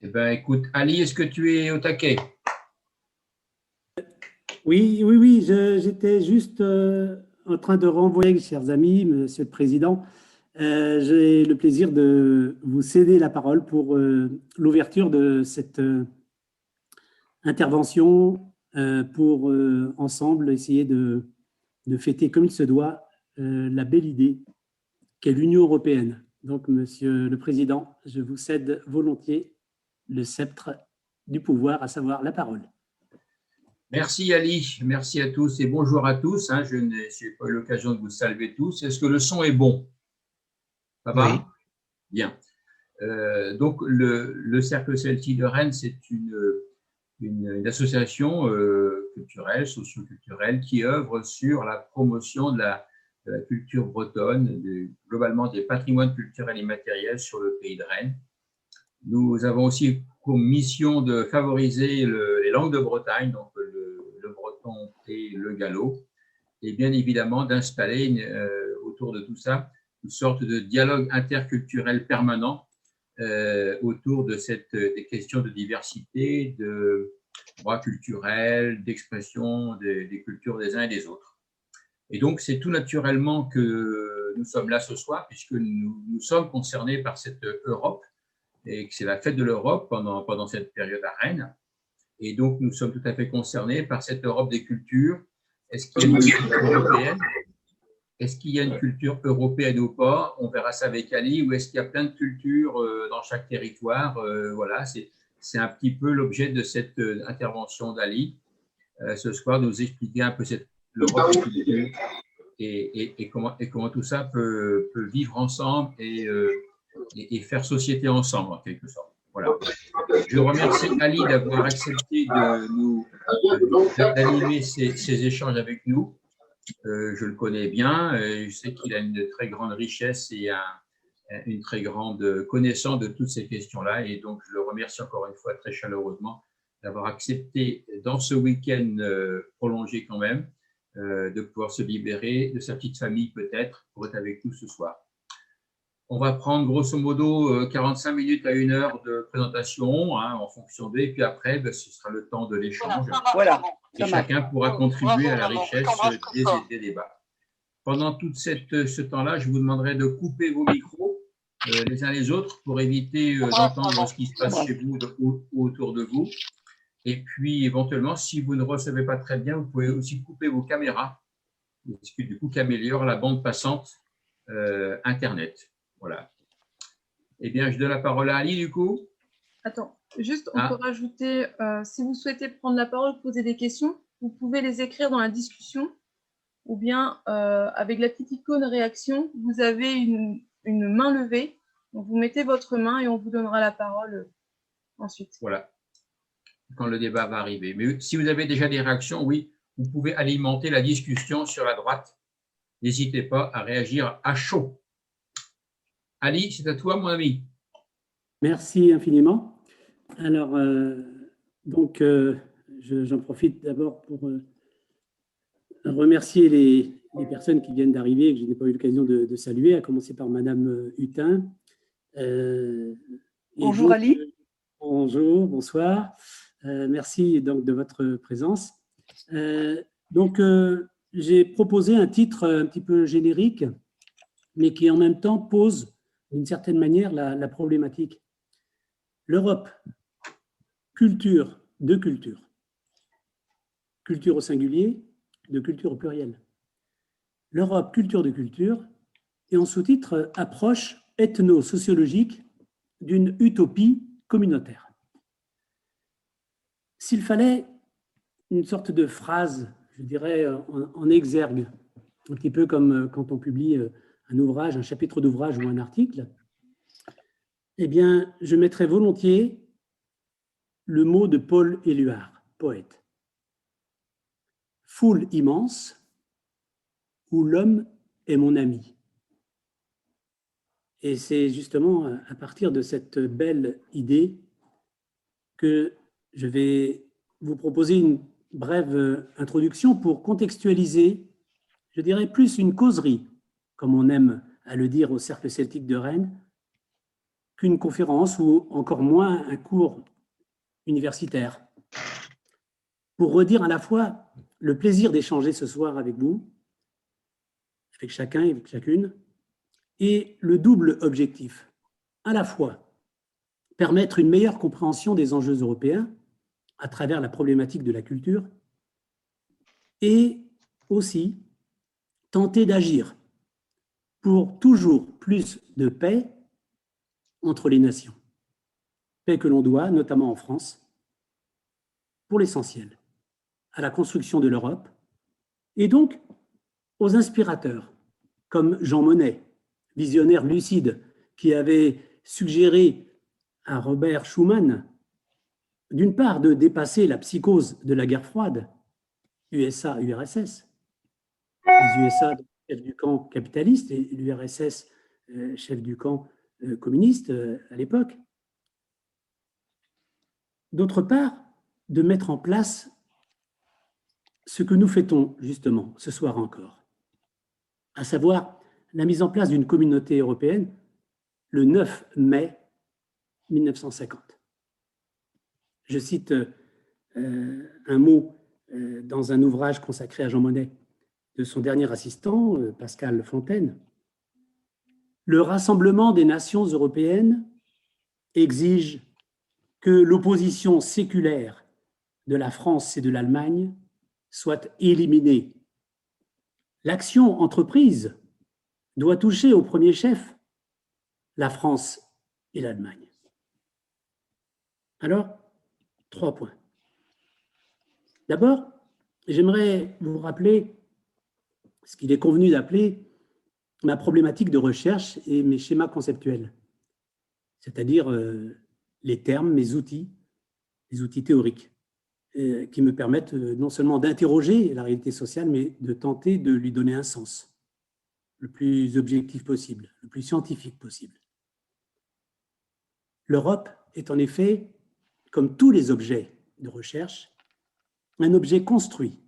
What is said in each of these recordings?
Eh bien, écoute, Ali, est-ce que tu es au taquet? Oui, oui, oui, j'étais juste en train de renvoyer, chers amis, Monsieur le Président. J'ai le plaisir de vous céder la parole pour l'ouverture de cette intervention pour ensemble essayer de fêter comme il se doit la belle idée qu'est l'Union européenne. Donc, Monsieur le Président, je vous cède volontiers le sceptre du pouvoir, à savoir la parole. Merci Ali, merci à tous et bonjour à tous. Je n'ai pas eu l'occasion de vous saluer tous. Est-ce que le son est bon? Ça va? Oui. Bien. Donc, le Cercle Celtique de Rennes, c'est une association culturelle, socio-culturelle, qui œuvre sur la promotion de la culture bretonne, globalement des patrimoines culturels immatériels sur le pays de Rennes. Nous avons aussi comme mission de favoriser les langues de Bretagne, donc le breton et le gallo, et bien évidemment d'installer autour de tout ça une sorte de dialogue interculturel permanent autour de des questions de diversité, de droits culturels, d'expression des cultures des uns et des autres. Et donc, c'est tout naturellement que nous sommes là ce soir, puisque nous sommes concernés par cette Europe, et que c'est la fête de l'Europe pendant cette période à Rennes. Et donc, nous sommes tout à fait concernés par cette Europe des cultures. Est-ce qu'il y a une culture européenne? Est-ce qu'il y a une culture européenne ou pas? On verra ça avec Ali. Ou est-ce qu'il y a plein de cultures dans chaque territoire? Voilà, c'est un petit peu l'objet de cette intervention d'Ali. Ce soir, nous expliquer un peu l'Europe des cultures et comment tout ça peut vivre ensemble et faire société ensemble, en quelque sorte. Voilà. Je remercie Ali d'avoir accepté d'animer ces échanges avec nous. Je le connais bien, je sais qu'il a une très grande richesse et une très grande connaissance de toutes ces questions-là. Et donc, je le remercie encore une fois très chaleureusement d'avoir accepté, dans ce week-end prolongé quand même, de pouvoir se libérer de sa petite famille peut-être pour être avec nous ce soir. On va prendre grosso modo 45 minutes à 1 heure de présentation en fonction d'eux, et puis après, ce sera le temps de l'échange. Voilà. Et chacun pourra contribuer à la richesse des débats. Pendant tout ce temps-là, je vous demanderai de couper vos micros les uns les autres pour éviter d'entendre ce qui se passe chez vous ou autour de vous. Et puis, éventuellement, si vous ne recevez pas très bien, vous pouvez aussi couper vos caméras, ce qui du coup améliore la bande passante Internet. Voilà. Eh bien, je donne la parole à Ali, du coup. Attends, juste, on peut rajouter, si vous souhaitez prendre la parole, poser des questions, vous pouvez les écrire dans la discussion, ou bien avec la petite icône réaction, vous avez une main levée, donc vous mettez votre main et on vous donnera la parole ensuite. Voilà, quand le débat va arriver. Mais si vous avez déjà des réactions, oui, vous pouvez alimenter la discussion sur la droite. N'hésitez pas à réagir à chaud. Ali, c'est à toi, mon ami. Merci infiniment. Alors, j'en profite d'abord pour remercier les personnes qui viennent d'arriver et que je n'ai pas eu l'occasion de saluer, à commencer par Madame Hutin. Bonjour donc, Ali. Bonjour, bonsoir. Merci donc de votre présence. J'ai proposé un titre un petit peu générique, mais qui en même temps pose d'une certaine manière la problématique. L'Europe, culture, de culture. Culture au singulier, de culture au pluriel. L'Europe, culture de culture, et en sous-titre, approche ethno-sociologique d'une utopie communautaire. S'il fallait une sorte de phrase, je dirais, en exergue, un petit peu comme quand on publie un ouvrage, un chapitre d'ouvrage ou un article, eh bien, je mettrais volontiers le mot de Paul Éluard, poète. Foule immense où l'homme est mon ami. Et c'est justement à partir de cette belle idée que je vais vous proposer une brève introduction pour contextualiser, je dirais plus une causerie, comme on aime à le dire au Cercle Celtique de Rennes, qu'une conférence ou encore moins un cours universitaire. Pour redire à la fois le plaisir d'échanger ce soir avec vous, avec chacun et avec chacune, et le double objectif, à la fois permettre une meilleure compréhension des enjeux européens à travers la problématique de la culture et aussi tenter d'agir pour toujours plus de paix entre les nations. Paix que l'on doit, notamment en France, pour l'essentiel, à la construction de l'Europe et donc aux inspirateurs comme Jean Monnet, visionnaire lucide qui avait suggéré à Robert Schuman, d'une part, de dépasser la psychose de la guerre froide, USA-URSS, les USA chef du camp capitaliste et l'URSS chef du camp communiste à l'époque. D'autre part, de mettre en place ce que nous fêtons justement ce soir encore, à savoir la mise en place d'une communauté européenne le 9 mai 1950. Je cite un mot dans un ouvrage consacré à Jean Monnet de son dernier assistant, Pascal Fontaine. Le rassemblement des nations européennes exige que l'opposition séculaire de la France et de l'Allemagne soit éliminée. L'action entreprise doit toucher au premier chef la France et l'Allemagne. Alors, 3 points. D'abord, j'aimerais vous rappeler ce qu'il est convenu d'appeler ma problématique de recherche et mes schémas conceptuels, c'est-à-dire les termes, mes outils, les outils théoriques, qui me permettent non seulement d'interroger la réalité sociale, mais de tenter de lui donner un sens le plus objectif possible, le plus scientifique possible. L'Europe est en effet, comme tous les objets de recherche, un objet construit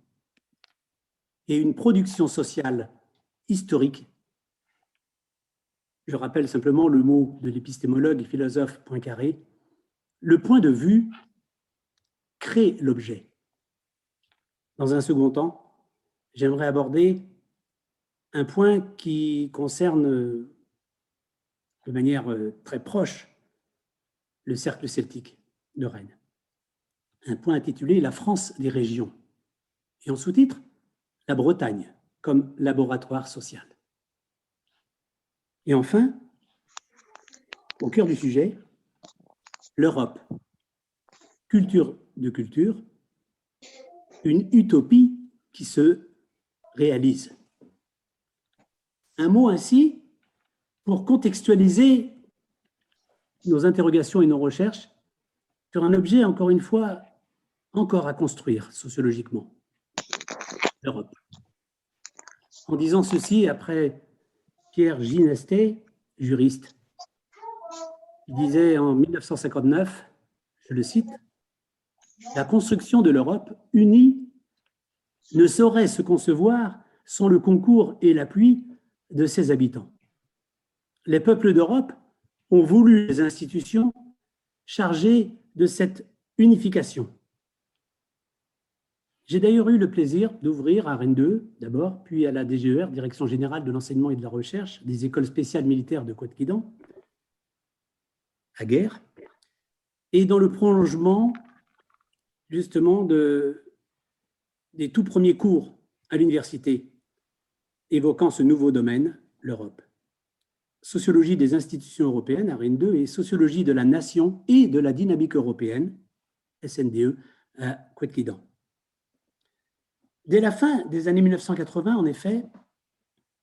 et une production sociale historique. Je rappelle simplement le mot de l'épistémologue et philosophe Poincaré, le point de vue crée l'objet. Dans un second temps, j'aimerais aborder un point qui concerne de manière très proche le cercle celtique de Rennes. Un point intitulé « La France des régions » et en sous-titre « La Bretagne comme laboratoire social ». Et enfin, au cœur du sujet, l'Europe, culture de culture, une utopie qui se réalise. Un mot ainsi pour contextualiser nos interrogations et nos recherches sur un objet, encore une fois, encore à construire sociologiquement, l'Europe. En disant ceci, après Pierre Ginestet, juriste, il disait en 1959, je le cite, « La construction de l'Europe unie ne saurait se concevoir sans le concours et l'appui de ses habitants. Les peuples d'Europe ont voulu les institutions chargées de cette unification. » J'ai d'ailleurs eu le plaisir d'ouvrir à Rennes 2, d'abord, puis à la DGER, Direction générale de l'enseignement et de la recherche, des écoles spéciales militaires de Couët-Quidan, à Guerre, et dans le prolongement, justement, des tout premiers cours à l'université, évoquant ce nouveau domaine, l'Europe. Sociologie des institutions européennes à Rennes 2 et sociologie de la nation et de la dynamique européenne, SNDE, à Couët-Quidan. Dès la fin des années 1980, en effet,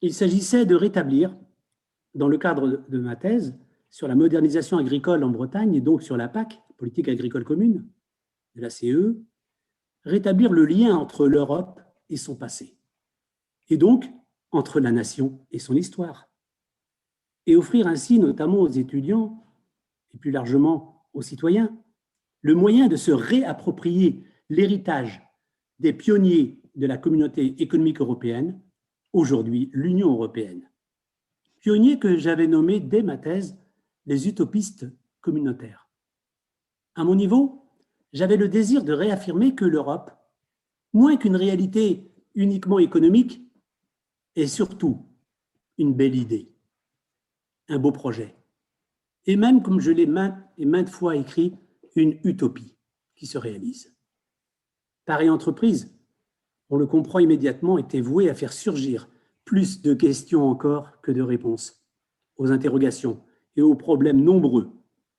il s'agissait de rétablir, dans le cadre de ma thèse, sur la modernisation agricole en Bretagne et donc sur la PAC, politique agricole commune, de la CE, rétablir le lien entre l'Europe et son passé, et donc entre la nation et son histoire, et offrir ainsi, notamment aux étudiants, et plus largement aux citoyens, le moyen de se réapproprier l'héritage des pionniers de la communauté économique européenne, aujourd'hui l'Union européenne. Pionniers que j'avais nommés dès ma thèse les utopistes communautaires. À mon niveau, j'avais le désir de réaffirmer que l'Europe, moins qu'une réalité uniquement économique, est surtout une belle idée, un beau projet, et même, comme je l'ai maintes fois écrit, une utopie qui se réalise. Pareille entreprise, on le comprend immédiatement, était vouée à faire surgir plus de questions encore que de réponses aux interrogations et aux problèmes nombreux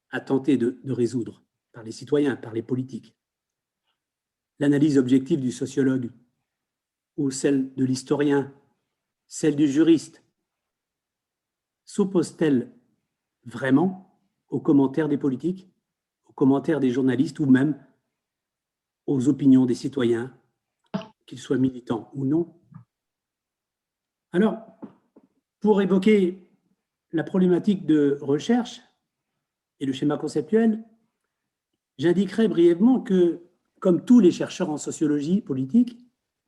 à tenter de résoudre par les citoyens, par les politiques. L'analyse objective du sociologue ou celle de l'historien, celle du juriste, s'oppose-t-elle vraiment aux commentaires des politiques, aux commentaires des journalistes ou même aux opinions des citoyens, qu'ils soient militants ou non? Alors, pour évoquer la problématique de recherche et le schéma conceptuel, j'indiquerai brièvement que, comme tous les chercheurs en sociologie politique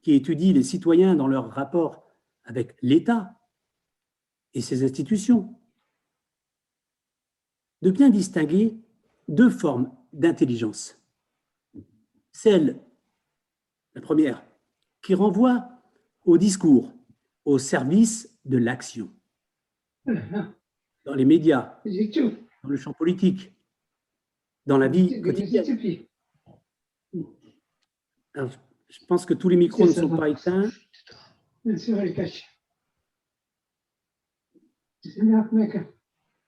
qui étudient les citoyens dans leur rapport avec l'État et ses institutions, de bien distinguer deux formes d'intelligence. Celle, la première, qui renvoie au discours, au service de l'action, dans les médias, dans le champ politique, dans la vie quotidienne. Alors, je pense que tous les micros ne sont pas éteints.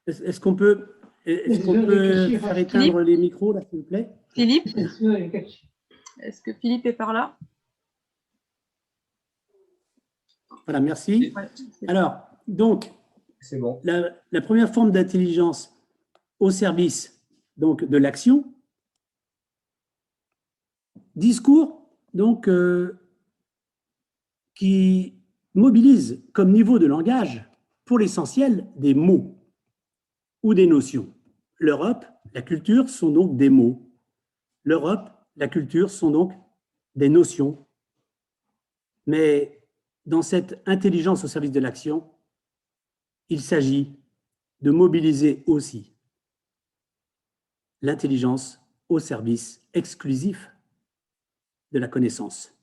Est-ce qu'on peut faire éteindre les micros, là, s'il vous plaît? Philippe? Est-ce que Philippe est par là? Voilà, merci. Alors, donc, c'est bon. La première forme d'intelligence au service donc, de l'action, discours donc, qui mobilise comme niveau de langage, pour l'essentiel, des mots ou des notions. L'Europe, la culture sont donc des mots. L'Europe, la culture sont donc des notions. Mais dans cette intelligence au service de l'action, il s'agit de mobiliser aussi l'intelligence au service exclusif de la connaissance.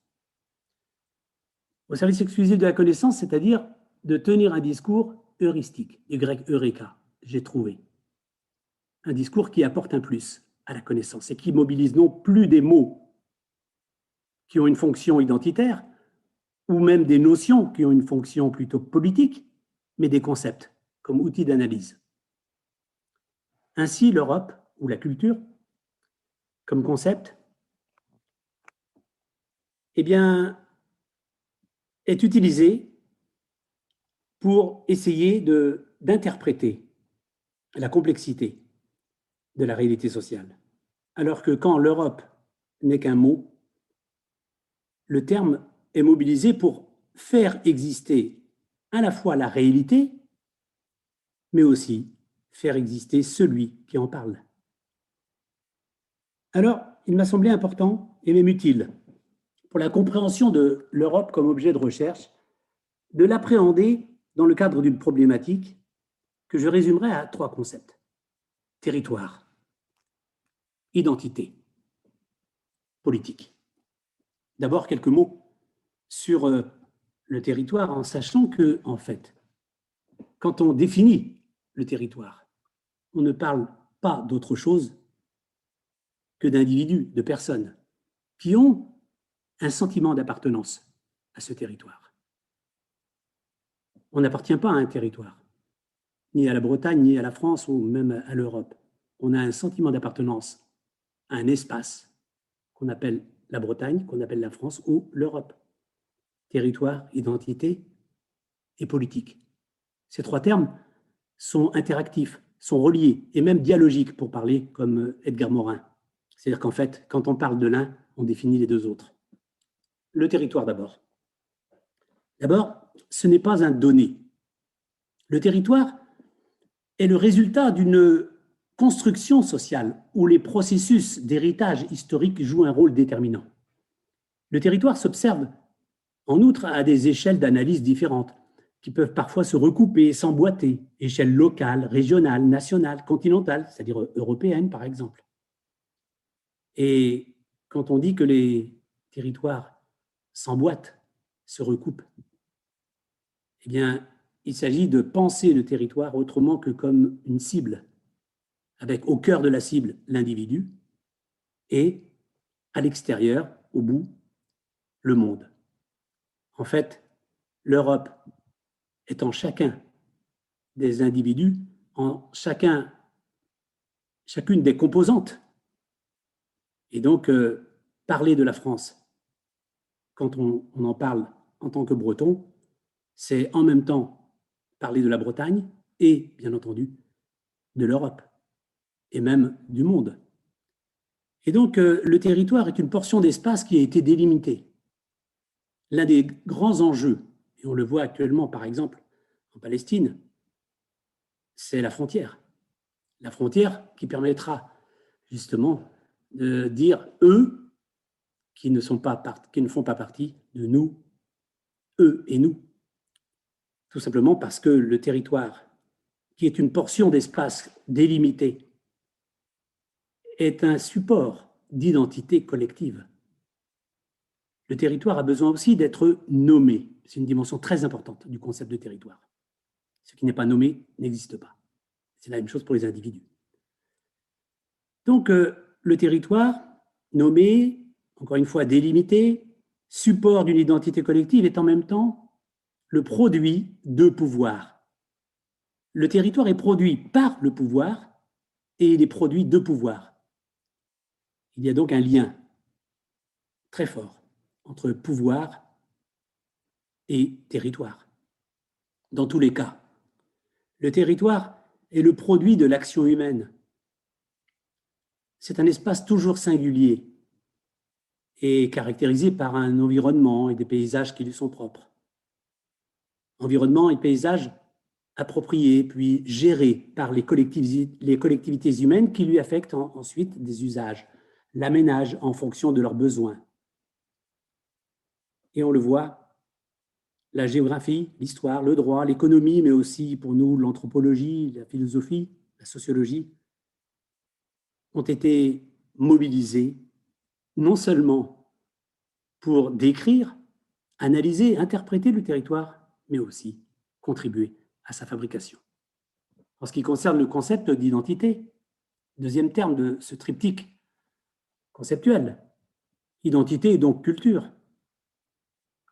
Au service exclusif de la connaissance, c'est-à-dire de tenir un discours heuristique, du grec eureka, j'ai trouvé. Un discours qui apporte un plus à la connaissance et qui mobilise non plus des mots qui ont une fonction identitaire, ou même des notions qui ont une fonction plutôt politique, mais des concepts comme outils d'analyse. Ainsi, l'Europe, ou la culture, comme concept, eh bien, est utilisée pour essayer d'interpréter la complexité de la réalité sociale. Alors que quand l'Europe n'est qu'un mot, le terme est mobilisé pour faire exister à la fois la réalité, mais aussi faire exister celui qui en parle. Alors, il m'a semblé important et même utile, pour la compréhension de l'Europe comme objet de recherche, de l'appréhender dans le cadre d'une problématique que je résumerai à 3 concepts. Territoire, identité, politique. D'abord, quelques mots sur le territoire, en sachant que, en fait, quand on définit le territoire, on ne parle pas d'autre chose que d'individus, de personnes qui ont un sentiment d'appartenance à ce territoire. On n'appartient pas à un territoire, ni à la Bretagne, ni à la France, ou même à l'Europe. On a un sentiment d'appartenance à un espace qu'on appelle la Bretagne, qu'on appelle la France ou l'Europe. Territoire, identité et politique. Ces 3 termes sont interactifs, sont reliés et même dialogiques, pour parler comme Edgar Morin. C'est-à-dire qu'en fait, quand on parle de l'un, on définit les 2 autres. Le territoire d'abord. D'abord, ce n'est pas un donné. Le territoire est le résultat d'une construction sociale où les processus d'héritage historique jouent un rôle déterminant. Le territoire s'observe en outre à des échelles d'analyse différentes, qui peuvent parfois se recouper, s'emboîter, échelle locale, régionale, nationale, continentale, c'est-à-dire européenne par exemple. Et quand on dit que les territoires s'emboîtent, se recoupent, eh bien, il s'agit de penser le territoire autrement que comme une cible, avec au cœur de la cible l'individu et à l'extérieur, au bout, le monde. En fait, l'Europe est en chacun des individus, en chacune des composantes. Et donc, parler de la France, quand on en parle en tant que Breton, c'est en même temps parler de la Bretagne et, bien entendu, de l'Europe et même du monde. Et donc, le territoire est une portion d'espace qui a été délimitée. L'un des grands enjeux, et on le voit actuellement, par exemple, en Palestine, c'est la frontière. La frontière qui permettra justement de dire eux qui ne font pas partie de nous, eux et nous. Tout simplement parce que le territoire, qui est une portion d'espace délimité, est un support d'identité collective. Le territoire a besoin aussi d'être nommé. C'est une dimension très importante du concept de territoire. Ce qui n'est pas nommé n'existe pas. C'est la même chose pour les individus. Donc, le territoire, nommé, encore une fois délimité, support d'une identité collective, est en même temps le produit de pouvoir. Le territoire est produit par le pouvoir et il est produit de pouvoir. Il y a donc un lien très fort entre pouvoir et territoire. Dans tous les cas, le territoire est le produit de l'action humaine. C'est un espace toujours singulier et caractérisé par un environnement et des paysages qui lui sont propres. Environnement et paysages appropriés, puis gérés par les collectivités humaines qui lui affectent ensuite des usages, l'aménagent en fonction de leurs besoins. Et on le voit, la géographie, l'histoire, le droit, l'économie, mais aussi pour nous l'anthropologie, la philosophie, la sociologie, ont été mobilisés non seulement pour décrire, analyser, interpréter le territoire, mais aussi contribuer à sa fabrication. En ce qui concerne le concept d'identité, deuxième terme de ce triptyque conceptuel, identité et donc culture.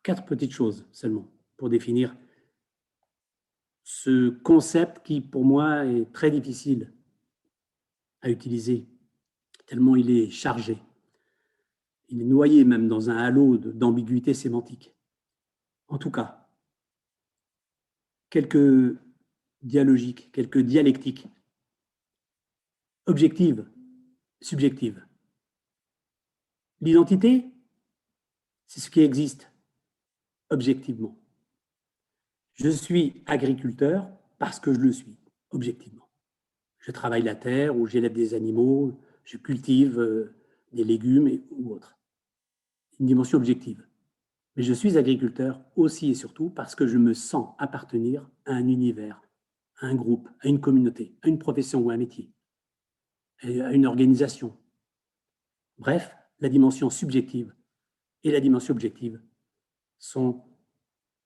4 petites choses seulement pour définir ce concept qui, pour moi, est très difficile à utiliser, tellement il est chargé. Il est noyé même dans un halo d'ambiguïté sémantique. En tout cas, quelques dialogiques, quelques dialectiques, objectives, subjectives. L'identité, c'est ce qui existe objectivement. Je suis agriculteur parce que je le suis, objectivement. Je travaille la terre ou j'élève des animaux, je cultive des légumes ou autres. Une dimension objective. Mais je suis agriculteur aussi et surtout parce que je me sens appartenir à un univers, à un groupe, à une communauté, à une profession ou à un métier, à une organisation. Bref, la dimension subjective et la dimension objective sont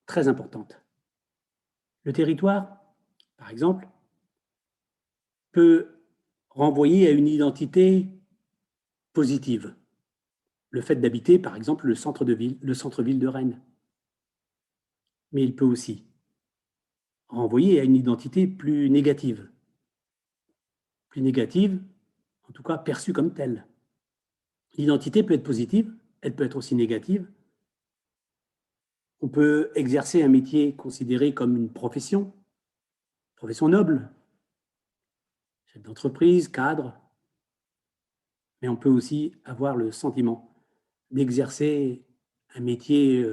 très importantes. Le territoire, par exemple, peut renvoyer à une identité positive. Le fait d'habiter, par exemple, le centre-ville de Rennes. Mais il peut aussi renvoyer à une identité plus négative. Plus négative, en tout cas perçue comme telle. L'identité peut être positive, elle peut être aussi négative. On peut exercer un métier considéré comme une profession noble, chef d'entreprise, cadre, mais on peut aussi avoir le sentiment d'exercer un métier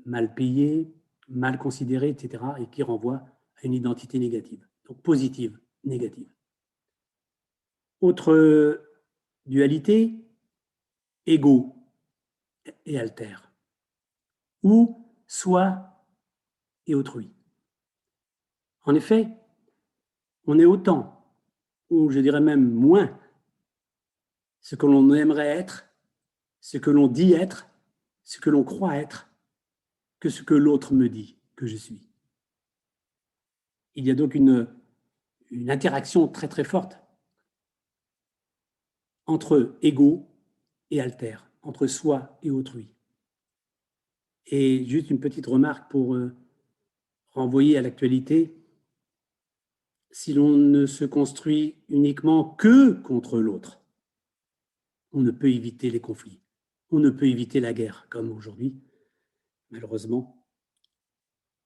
mal payé, mal considéré, etc., et qui renvoie à une identité négative. Donc positive, négative. Autre dualité, ego et alter, ou soi et autrui. En effet, on est autant, ou je dirais même moins, ce que l'on aimerait être, ce que l'on dit être, ce que l'on croit être, que ce que l'autre me dit que je suis. Il y a donc une interaction très très forte entre ego et alter, entre soi et autrui. Et juste une petite remarque pour renvoyer à l'actualité. Si l'on ne se construit uniquement que contre l'autre, on ne peut éviter les conflits, on ne peut éviter la guerre, comme aujourd'hui, malheureusement,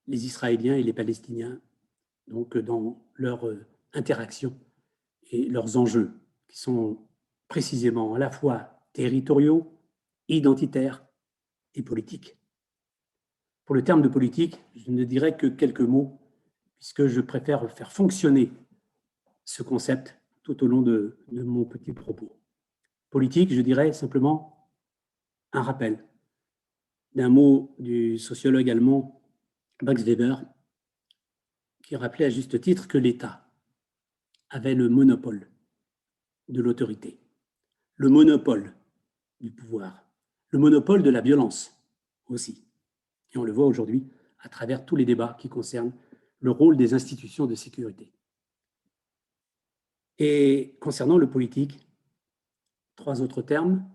les Israéliens et les Palestiniens, donc dans leur interaction et leurs enjeux, qui sont précisément à la fois territoriaux, identitaires et politiques. Pour le terme de politique, je ne dirais que quelques mots, puisque je préfère faire fonctionner ce concept tout au long de mon petit propos. Politique, je dirais simplement un rappel d'un mot du sociologue allemand Max Weber, qui rappelait à juste titre que l'État avait le monopole de l'autorité, le monopole du pouvoir, le monopole de la violence aussi. Et on le voit aujourd'hui à travers tous les débats qui concernent le rôle des institutions de sécurité. Et concernant le politique, 3 autres termes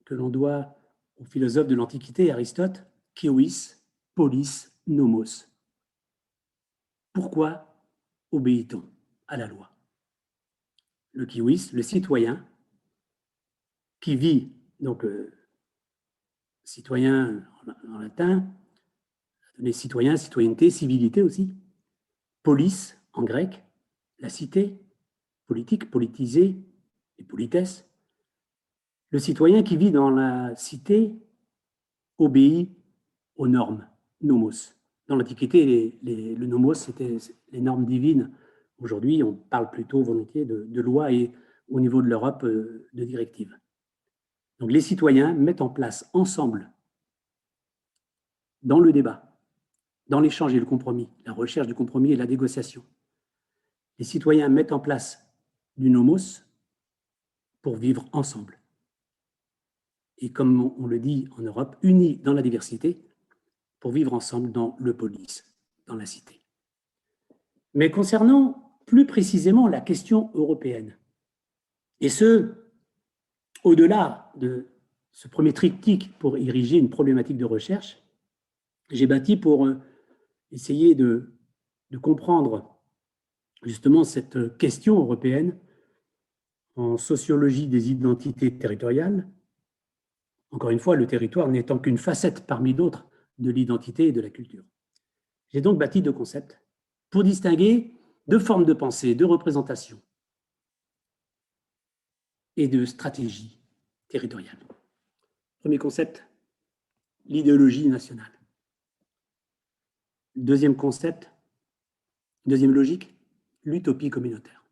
que l'on doit au philosophe de l'Antiquité, Aristote, kiouis, polis, nomos. Pourquoi obéit-on à la loi? Le kiouis, le citoyen, qui vit, donc citoyen en latin, les citoyens, citoyenneté, civilité aussi, polis en grec, la cité, politique, politisé, et politesse. Le citoyen qui vit dans la cité obéit aux normes, nomos. Dans l'Antiquité, le nomos, c'était les normes divines. Aujourd'hui, on parle plutôt volontiers de lois et au niveau de l'Europe, de directives. Donc les citoyens mettent en place ensemble, dans le débat, dans l'échange et le compromis, la recherche du compromis et la négociation, les citoyens mettent en place du nomos pour vivre ensemble. Et comme on le dit en Europe, unis dans la diversité, pour vivre ensemble dans le polis, dans la cité. Mais concernant plus précisément la question européenne, et ce, au-delà de ce premier triptyque pour ériger une problématique de recherche, j'ai bâti pour essayer de comprendre justement cette question européenne en sociologie des identités territoriales. Encore une fois, le territoire n'étant qu'une facette parmi d'autres de l'identité et de la culture. J'ai donc bâti 2 concepts pour distinguer 2 formes de pensée, de représentation et de stratégie territoriale. Premier concept, l'idéologie nationale. Deuxième concept, deuxième logique, l'utopie communautaire.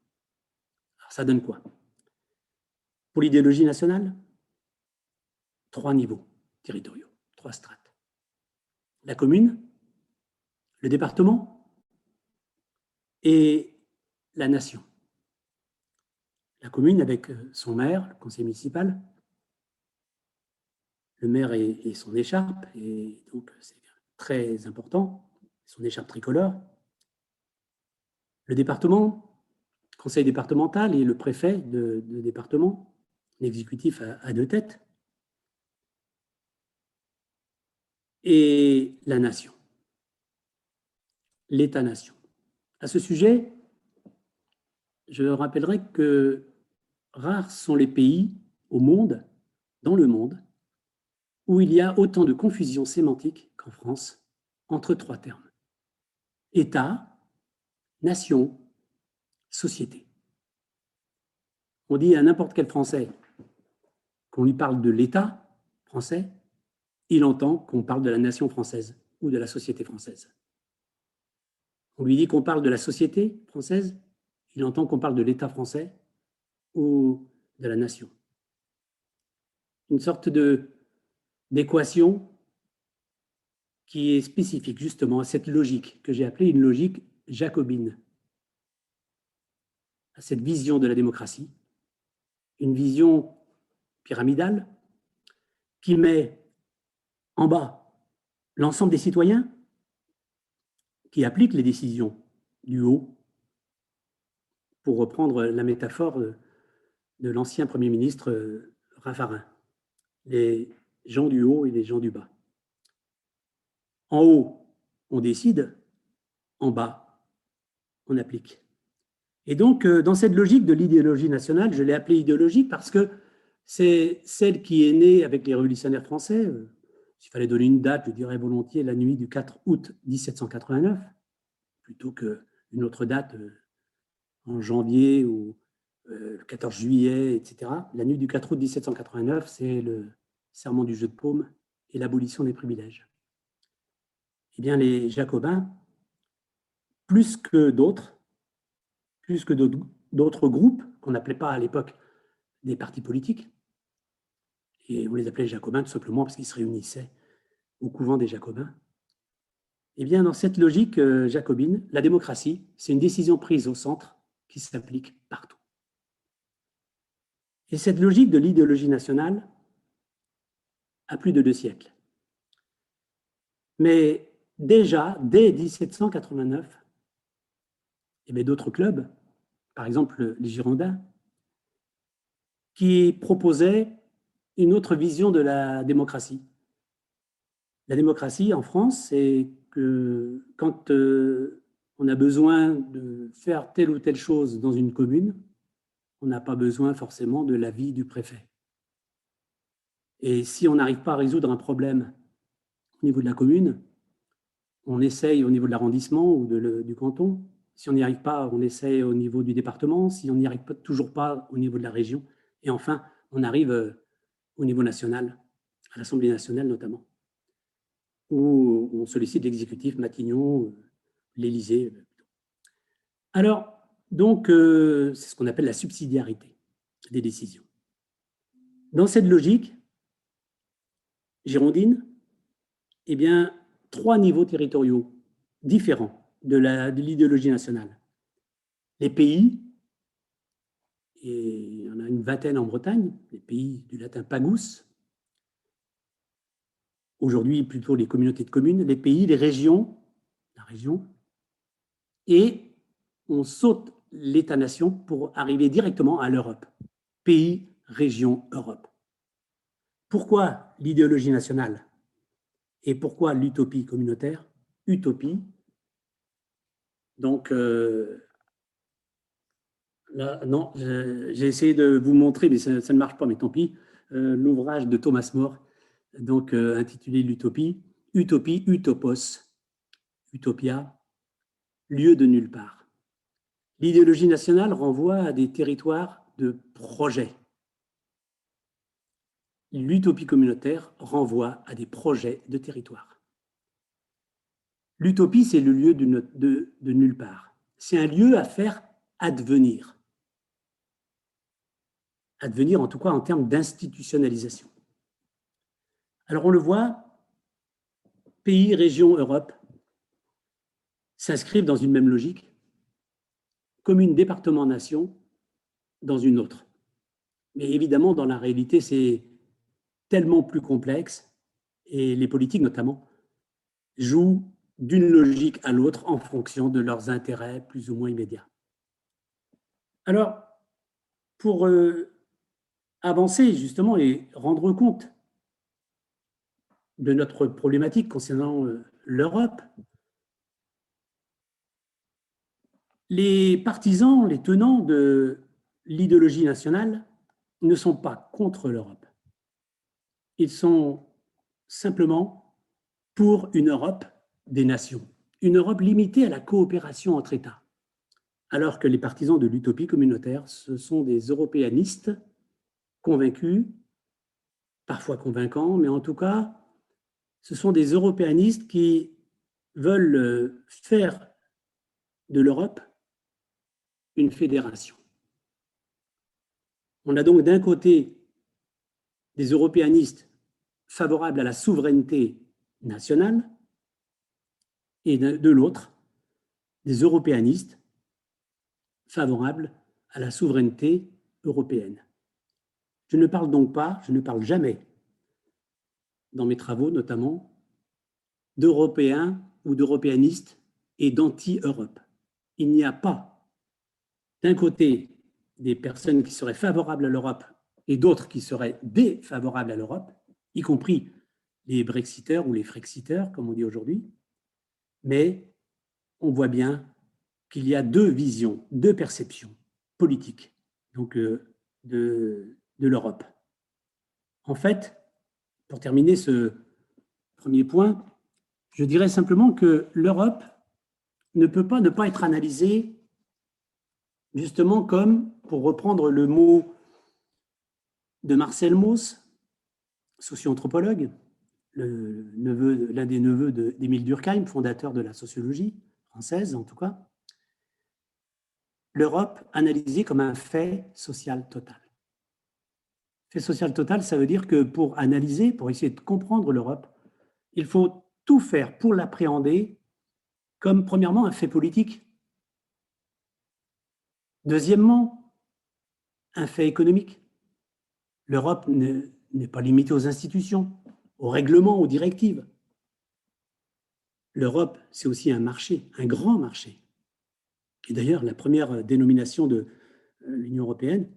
Alors ça donne quoi? Pour l'idéologie nationale, 3 niveaux territoriaux, 3 strates. La commune, le département et la nation. La commune avec son maire, le conseil municipal, le maire et son écharpe, et donc c'est très important, son écharpe tricolore. Le département, conseil départemental et le préfet de département, l'exécutif à 2 têtes. Et la nation, l'État-nation. À ce sujet, je rappellerai que rares sont les pays au monde, dans le monde, où il y a autant de confusion sémantique qu'en France entre 3 termes. État, nation, société. On dit à n'importe quel Français qu'on lui parle de l'État français, il entend qu'on parle de la nation française ou de la société française. On lui dit qu'on parle de la société française, il entend qu'on parle de l'État français ou de la nation. Une sorte d'équation qui est spécifique justement à cette logique que j'ai appelée une logique jacobine à cette vision de la démocratie, une vision pyramidale qui met en bas l'ensemble des citoyens qui appliquent les décisions du haut, pour reprendre la métaphore de l'ancien Premier ministre Raffarin, les gens du haut et les gens du bas. En haut, on décide, en bas, on applique. Et donc, dans cette logique de l'idéologie nationale, je l'ai appelée idéologique parce que c'est celle qui est née avec les révolutionnaires français. S'il fallait donner une date, je dirais volontiers la nuit du 4 août 1789, plutôt qu'une autre date en janvier ou le 14 juillet, etc. La nuit du 4 août 1789, c'est le serment du jeu de paume et l'abolition des privilèges. Eh bien, les Jacobins, plus que d'autres groupes qu'on n'appelait pas à l'époque des partis politiques, et on les appelait Jacobins tout simplement parce qu'ils se réunissaient au couvent des Jacobins. Eh bien, dans cette logique jacobine, la démocratie, c'est une décision prise au centre qui s'applique partout. Et cette logique de l'idéologie nationale a plus de 2 siècles. Mais déjà, dès 1789, il y avait d'autres clubs, par exemple les Girondins, qui proposaient une autre vision de la démocratie. La démocratie en France, c'est que quand on a besoin de faire telle ou telle chose dans une commune, on n'a pas besoin forcément de l'avis du préfet. Et si on n'arrive pas à résoudre un problème au niveau de la commune, on essaye au niveau de l'arrondissement ou du canton. Si on n'y arrive pas, on essaye au niveau du département. Si on n'y arrive toujours pas, au niveau de la région. Et enfin, on arrive au niveau national, à l'Assemblée nationale notamment, où on sollicite l'exécutif, Matignon, l'Élysée. Alors, donc, c'est ce qu'on appelle la subsidiarité des décisions. Dans cette logique girondine, eh bien, 3 niveaux territoriaux différents de l'idéologie nationale. Les pays, et il y en a une vingtaine en Bretagne, les pays du latin pagus, aujourd'hui plutôt les communautés de communes, les pays, les régions, la région, et on saute l'État-nation pour arriver directement à l'Europe. Pays, région, Europe. Pourquoi l'idéologie nationale et pourquoi l'utopie communautaire? Utopie. Donc, là, non, j'ai essayé de vous montrer, mais ça ne marche pas, mais tant pis, l'ouvrage de Thomas More, donc intitulé L'Utopie. Utopie, utopos, utopia, lieu de nulle part. L'idéologie nationale renvoie à des territoires de projets. L'utopie communautaire renvoie à des projets de territoire. L'utopie, c'est le lieu de nulle part. C'est un lieu à faire advenir. Advenir, en tout cas, en termes d'institutionnalisation. Alors, on le voit, pays, région, Europe s'inscrivent dans une même logique, commune, département, nation, dans une autre. Mais évidemment, dans la réalité, c'est tellement plus complexe, et les politiques, notamment, jouent d'une logique à l'autre en fonction de leurs intérêts plus ou moins immédiats. Alors, pour avancer justement et rendre compte de notre problématique concernant l'Europe, les partisans, les tenants de l'idéologie nationale ne sont pas contre l'Europe. Ils sont simplement pour une Europe des nations, une Europe limitée à la coopération entre États, alors que les partisans de l'utopie communautaire, ce sont des européanistes convaincus, parfois convaincants, mais en tout cas, ce sont des européanistes qui veulent faire de l'Europe une fédération. On a donc d'un côté des européanistes favorables à la souveraineté nationale et de l'autre des européanistes favorables à la souveraineté européenne. Je ne parle donc pas, je ne parle jamais, dans mes travaux notamment, d'Européens ou d'européanistes et d'anti-Europe. Il n'y a pas, d'un côté, des personnes qui seraient favorables à l'Europe et d'autres qui seraient défavorables à l'Europe, y compris les Brexiteurs ou les Frexiteurs, comme on dit aujourd'hui, mais on voit bien qu'il y a deux visions, deux perceptions politiques donc, de l'Europe. En fait, pour terminer ce premier point, je dirais simplement que l'Europe ne peut pas ne pas être analysée justement comme, pour reprendre le mot de Marcel Mauss, socio-anthropologue, l'un des neveux d'Émile Durkheim, fondateur de la sociologie française en tout cas, l'Europe analysée comme un fait social total. Fait social total, ça veut dire que pour analyser, pour essayer de comprendre l'Europe, il faut tout faire pour l'appréhender comme, premièrement, un fait politique. Deuxièmement, un fait économique. L'Europe n'est pas limitée aux institutions, aux règlements, aux directives. L'Europe, c'est aussi un marché, un grand marché. Et d'ailleurs, la première dénomination de l'Union européenne,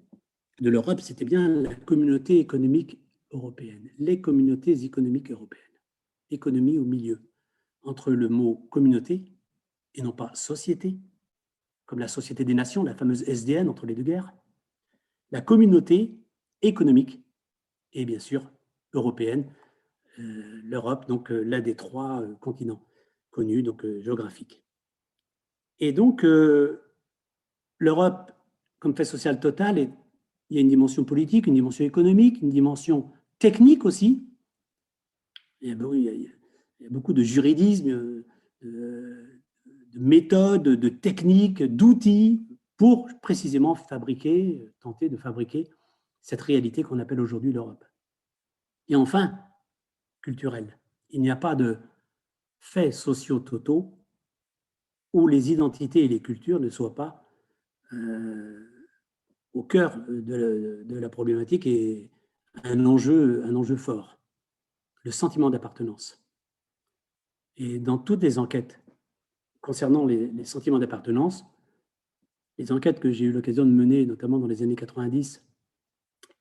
de l'Europe, c'était bien la communauté économique européenne, les communautés économiques européennes. Économie au milieu, entre le mot communauté et non pas société, comme la Société des Nations, la fameuse SDN entre les deux guerres, la communauté économique et bien sûr européenne, l'Europe, donc l'un des trois continents connus, donc géographiques. Et donc, l'Europe, comme fait social total, il y a une dimension politique, une dimension économique, une dimension technique aussi. Il y a beaucoup de juridisme, de méthodes, de techniques, d'outils pour précisément tenter de fabriquer cette réalité qu'on appelle aujourd'hui l'Europe. Et enfin, culturel. Il n'y a pas de faits sociaux totaux où les identités et les cultures ne soient pas au cœur de la problématique et un enjeu fort, le sentiment d'appartenance. Et dans toutes les enquêtes concernant les sentiments d'appartenance, les enquêtes que j'ai eu l'occasion de mener, notamment dans les années 90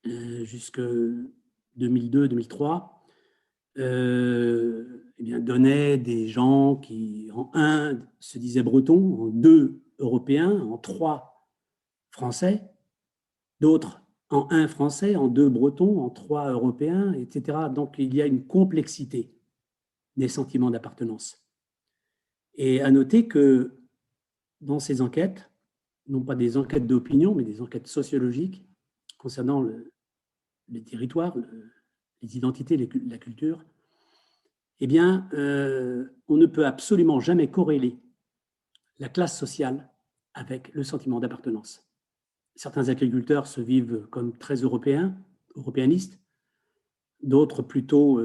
jusqu'à 2002-2003, donnaient des gens qui, en un, se disaient bretons, en deux, européens, en trois, français, d'autres en un, français, en deux, bretons, en trois, européens, etc. Donc, il y a une complexité des sentiments d'appartenance. Et à noter que dans ces enquêtes, non pas des enquêtes d'opinion, mais des enquêtes sociologiques concernant les territoires, les identités, la culture, eh bien, on ne peut absolument jamais corréler la classe sociale avec le sentiment d'appartenance. Certains agriculteurs se vivent comme très européanistes, d'autres plutôt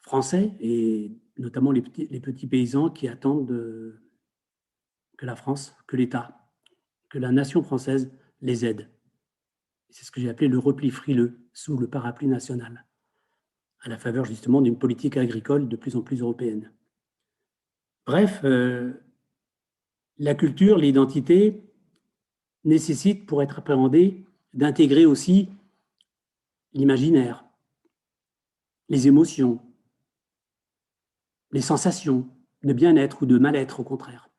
français, et notamment les petits paysans qui attendent que la France, que l'État, que la nation française les aide. C'est ce que j'ai appelé le repli frileux sous le parapluie national, à la faveur justement d'une politique agricole de plus en plus européenne. Bref, la culture, l'identité nécessite, pour être appréhendée, d'intégrer aussi l'imaginaire, les émotions, les sensations de bien-être ou de mal-être, au contraire.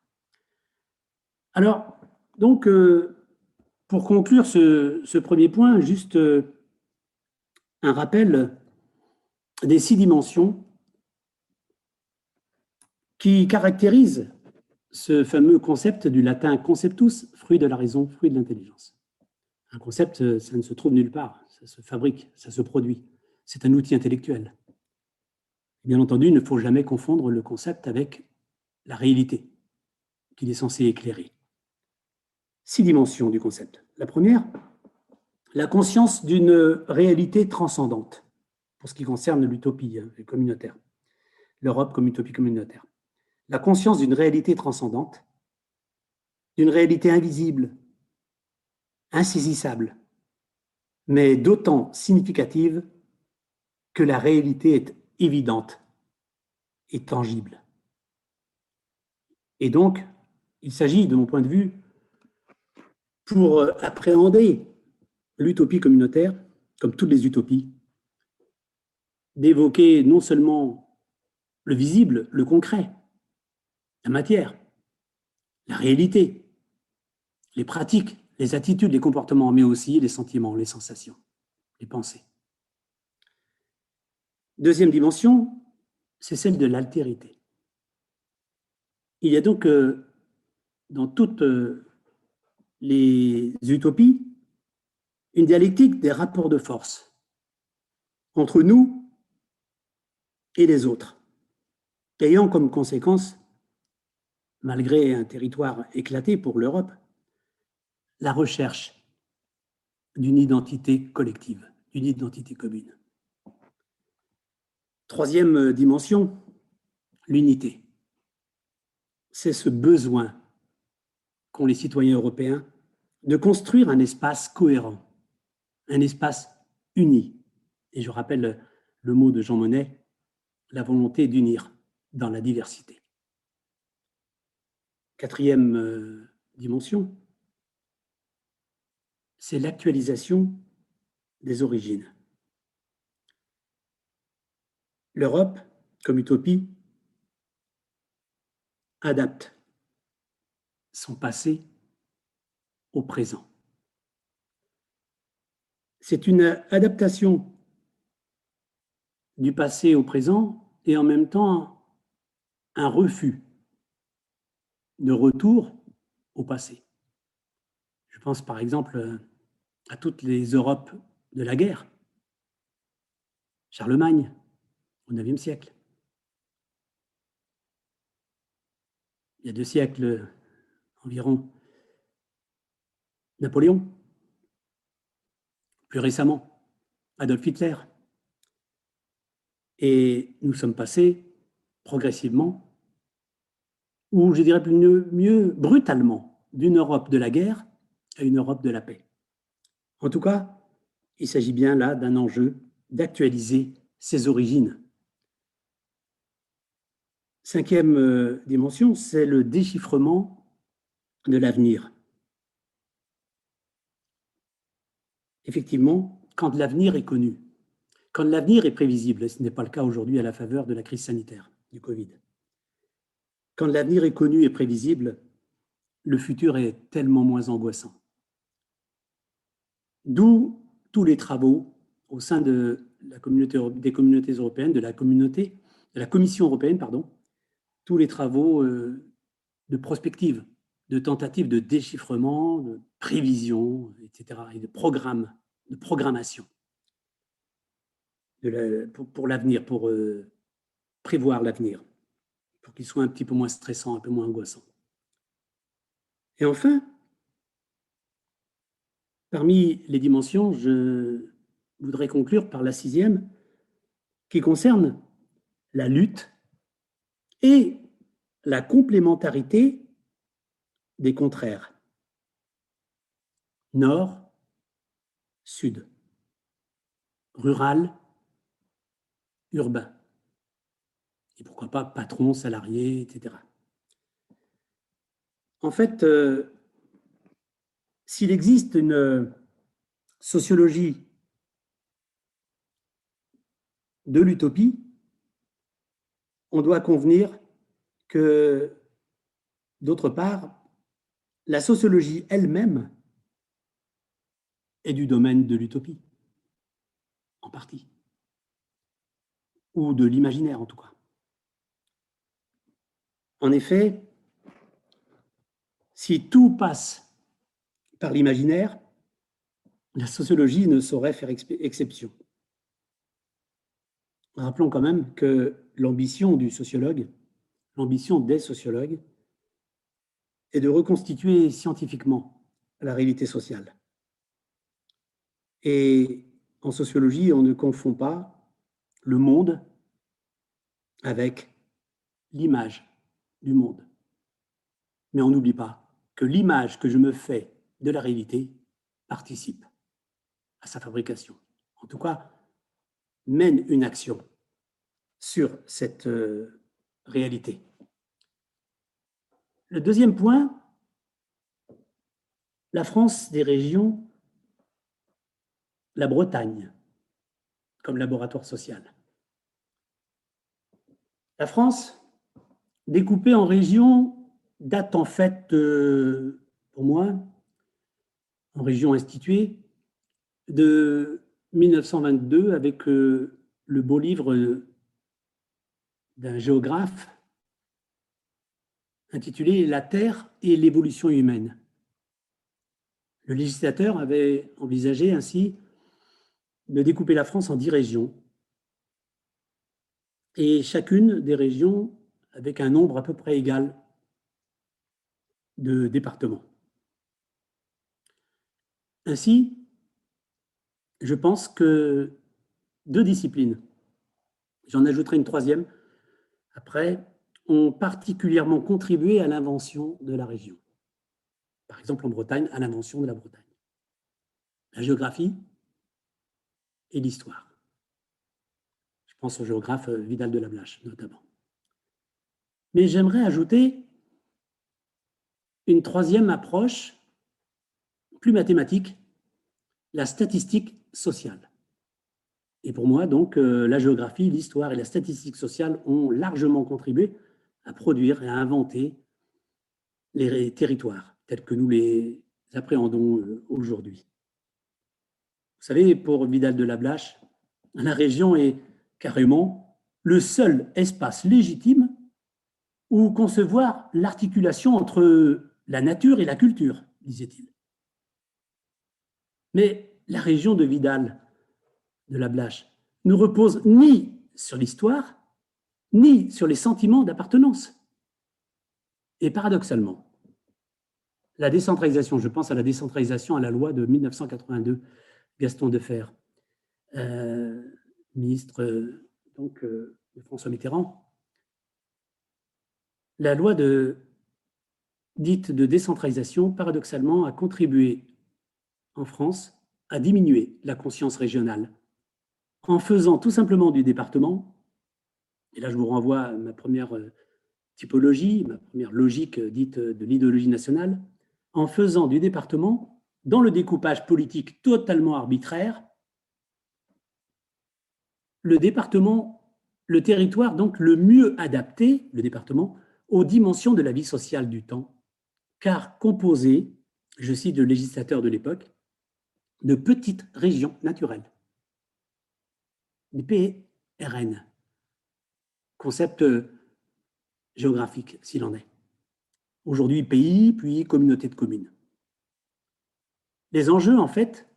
Alors, donc, pour conclure ce premier point, juste un rappel des 6 dimensions qui caractérisent ce fameux concept du latin conceptus, fruit de la raison, fruit de l'intelligence. Un concept, ça ne se trouve nulle part, ça se fabrique, ça se produit. C'est un outil intellectuel. Bien entendu, il ne faut jamais confondre le concept avec la réalité qu'il est censé éclairer. 6 dimensions du concept. La première, la conscience d'une réalité transcendante, pour ce qui concerne l'utopie communautaire, l'Europe comme utopie communautaire. la conscience d'une réalité transcendante, d'une réalité invisible, insaisissable, mais d'autant significative que la réalité est évidente et tangible. Et donc, il s'agit, de mon point de vue, pour appréhender l'utopie communautaire, comme toutes les utopies, d'évoquer non seulement le visible, le concret, la matière, la réalité, les pratiques, les attitudes, les comportements, mais aussi les sentiments, les sensations, les pensées. Deuxième dimension, c'est celle de l'altérité. Il y a donc dans toutes les utopies une dialectique des rapports de force entre nous et les autres, ayant comme conséquence, malgré un territoire éclaté pour l'Europe, la recherche d'une identité collective, d'une identité commune. Troisième dimension, l'unité. C'est ce besoin qu'ont les citoyens européens de construire un espace cohérent, un espace uni. Et je rappelle le mot de Jean Monnet, la volonté d'unir dans la diversité. Quatrième dimension, c'est l'actualisation des origines. L'Europe, comme utopie, adapte son passé au présent. C'est une adaptation du passé au présent et en même temps un refus de retour au passé. Je pense par exemple à toutes les Europes de la guerre. Charlemagne, au IXe siècle. Il y a 2 siècles environ, Napoléon. Plus récemment, Adolf Hitler. Et nous sommes passés progressivement, ou je dirais mieux brutalement, d'une Europe de la guerre à une Europe de la paix. En tout cas, il s'agit bien là d'un enjeu d'actualiser ses origines. Cinquième dimension, c'est le déchiffrement de l'avenir. Effectivement, quand l'avenir est connu, quand l'avenir est prévisible, et ce n'est pas le cas aujourd'hui à la faveur de la crise sanitaire du Covid, quand l'avenir est connu et prévisible, le futur est tellement moins angoissant. D'où tous les travaux au sein de la communauté, des communautés européennes, de la Commission européenne, tous les travaux de prospective, de tentatives de déchiffrement, de prévision, etc., et de programmation pour l'avenir, pour prévoir l'avenir, pour qu'il soit un petit peu moins stressant, un peu moins angoissant. Et enfin, parmi les dimensions, je voudrais conclure par la 6e, qui concerne la lutte et la complémentarité des contraires. Nord, sud, rural, urbain, et pourquoi pas patron, salarié, etc. En fait, s'il existe une sociologie de l'utopie, on doit convenir que, d'autre part, la sociologie elle-même est du domaine de l'utopie, en partie, ou de l'imaginaire en tout cas. En effet, si tout passe par l'imaginaire, la sociologie ne saurait faire exception. Rappelons quand même que l'ambition du sociologue, l'ambition des sociologues, est de reconstituer scientifiquement la réalité sociale. Et en sociologie, on ne confond pas le monde avec l'image du monde. Mais on n'oublie pas que l'image que je me fais de la réalité participe à sa fabrication. En tout cas, mène une action sur cette réalité. Le deuxième point, la France des régions, la Bretagne comme laboratoire social. La France, découpée en régions, date en fait, pour moi, en régions instituées, de 1922 avec le beau livre d'un géographe intitulé « La Terre et l'évolution humaine ». Le législateur avait envisagé ainsi de découper la France en 10 régions, et chacune des régions avec un nombre à peu près égal de départements. Ainsi, je pense que 2 disciplines, j'en ajouterai une troisième après, ont particulièrement contribué à l'invention de la région. Par exemple, en Bretagne, à l'invention de la Bretagne. La géographie et l'histoire. Je pense au géographe Vidal de Lablache, notamment. Mais j'aimerais ajouter une troisième approche, plus mathématique, la statistique sociale. Et pour moi, donc, la géographie, l'histoire et la statistique sociale ont largement contribué à produire et à inventer les territoires tels que nous les appréhendons aujourd'hui. Vous savez, pour Vidal de Lablache, la région est carrément le seul espace légitime où concevoir l'articulation entre la nature et la culture, disait-il. Mais la région de Vidal de Lablache ne repose ni sur l'histoire, ni sur les sentiments d'appartenance. Et paradoxalement, la décentralisation, je pense à la décentralisation à la loi de 1982, Gaston Defferre, ministre de François Mitterrand, la loi dite de décentralisation, paradoxalement, a contribué en France à diminuer la conscience régionale en faisant tout simplement du département, et là je vous renvoie à ma première typologie, ma première logique dite de l'idéologie nationale, en faisant du département, dans le découpage politique totalement arbitraire, le département, le territoire donc le mieux adapté, le département, aux dimensions de la vie sociale du temps, car composé, je cite le législateur de l'époque, de petites régions naturelles, des PRN, concept géographique s'il en est. Aujourd'hui pays, puis communauté de communes. Les enjeux, en fait,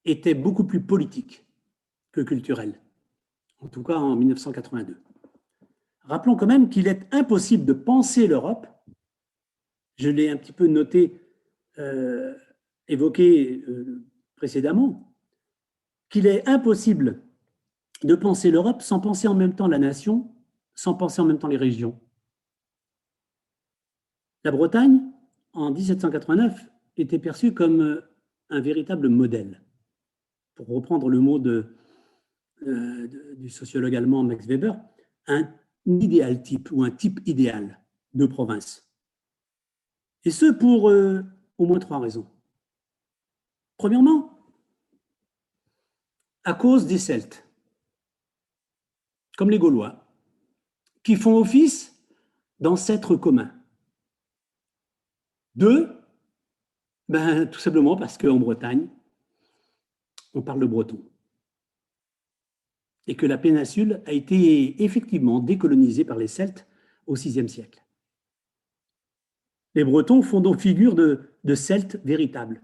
étaient beaucoup plus politiques que culturels, en tout cas en 1982. Rappelons quand même qu'il est impossible de penser l'Europe, je l'ai un petit peu noté, évoqué précédemment, qu'il est impossible de penser l'Europe sans penser en même temps la nation, sans penser en même temps les régions. La Bretagne, en 1789, était perçue comme un véritable modèle. Pour reprendre le mot du sociologue allemand Max Weber, un idéal type ou un type idéal de province. Et ce pour au moins 3 raisons. Premièrement, à cause des Celtes, comme les Gaulois, qui font office d'ancêtres communs. 2, tout simplement parce qu'en Bretagne, on parle le breton. Et que la péninsule a été effectivement décolonisée par les Celtes au VIe siècle. Les Bretons font donc figure de Celtes véritables.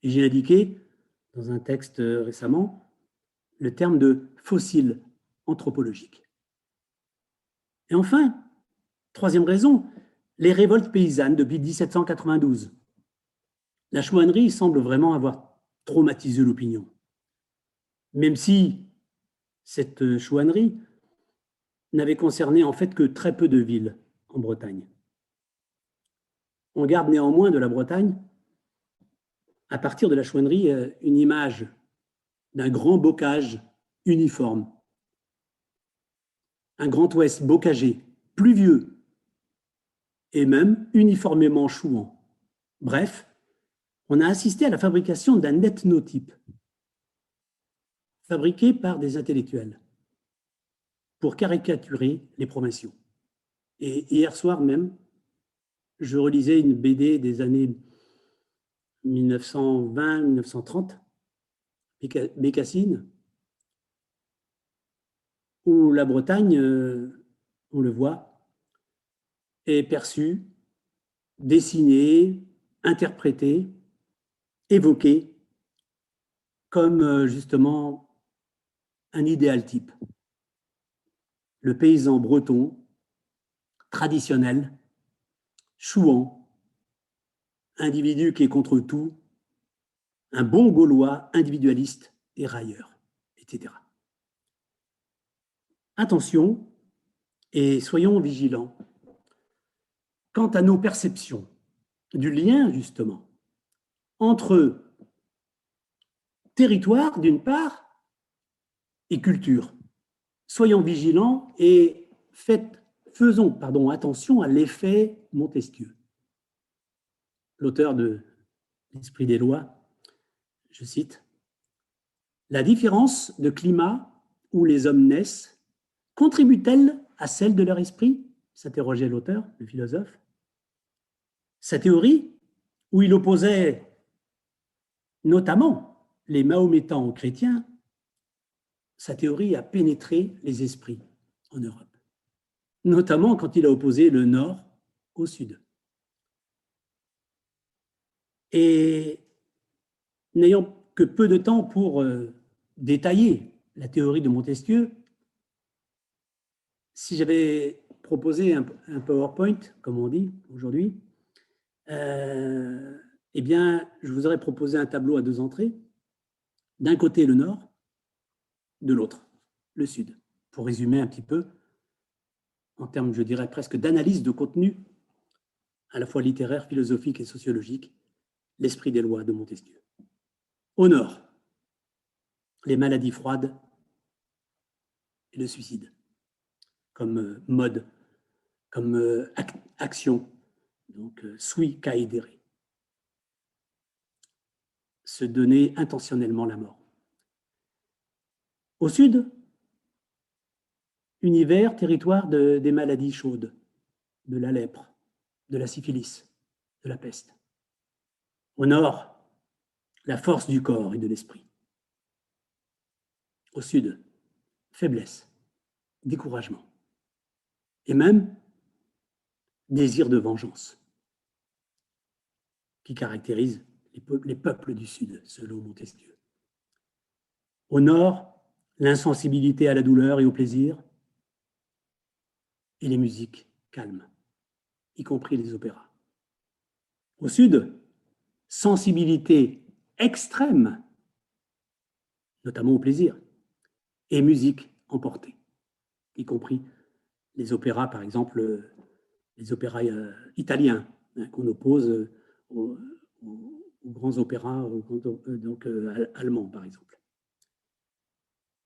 Et j'ai indiqué, dans un texte récemment, le terme de fossile anthropologique. Et enfin, 3e raison, les révoltes paysannes depuis 1792. La chouannerie semble vraiment avoir traumatisé l'opinion. Même si cette chouannerie n'avait concerné en fait que très peu de villes en Bretagne. On garde néanmoins de la Bretagne, à partir de la chouannerie, une image d'un grand bocage uniforme, un grand ouest bocagé, pluvieux et même uniformément chouant. Bref, on a assisté à la fabrication d'un ethnotype fabriqué par des intellectuels pour caricaturer les provinciaux. Et hier soir même, je relisais une BD des années 1920-1930, Bécassine, où la Bretagne, on le voit, est perçue, dessinée, interprétée, évoquée comme justement un idéal type. Le paysan breton, traditionnel, chouan, individu qui est contre tout, un bon Gaulois individualiste et railleur, etc. Attention et soyons vigilants quant à nos perceptions du lien, justement, entre territoire, d'une part, et culture. Soyons vigilants et faisons attention à l'effet Montesquieu. L'auteur de L'Esprit des lois, je cite, « La différence de climat où les hommes naissent contribue-t-elle à celle de leur esprit ?» s'interrogeait l'auteur, le philosophe. Sa théorie, où il opposait notamment les mahométans aux chrétiens, sa théorie a pénétré les esprits en Europe, notamment quand il a opposé le Nord au Sud. Et n'ayant que peu de temps pour détailler la théorie de Montesquieu, si j'avais proposé un PowerPoint, comme on dit aujourd'hui, eh bien, je vous aurais proposé un tableau à deux entrées. D'un côté, le Nord, de l'autre, le Sud. Pour résumer un petit peu, en termes, je dirais, presque d'analyse de contenu, à la fois littéraire, philosophique et sociologique, l'esprit des lois de Montesquieu. Au Nord, les maladies froides et le suicide, comme mode, comme action, donc sui caedere, se donner intentionnellement la mort. Au Sud, univers, territoire des maladies chaudes, de la lèpre, de la syphilis, de la peste. Au Nord, la force du corps et de l'esprit. Au Sud, faiblesse, découragement et même désir de vengeance qui caractérise les peuples du Sud, selon Montesquieu. Au Nord, l'insensibilité à la douleur et au plaisir et les musiques calmes, y compris les opéras. Au Sud, sensibilité extrême, notamment au plaisir, et musique emportée, y compris les opéras, par exemple, les opéras italiens, qu'on oppose aux grands opéras allemands, par exemple.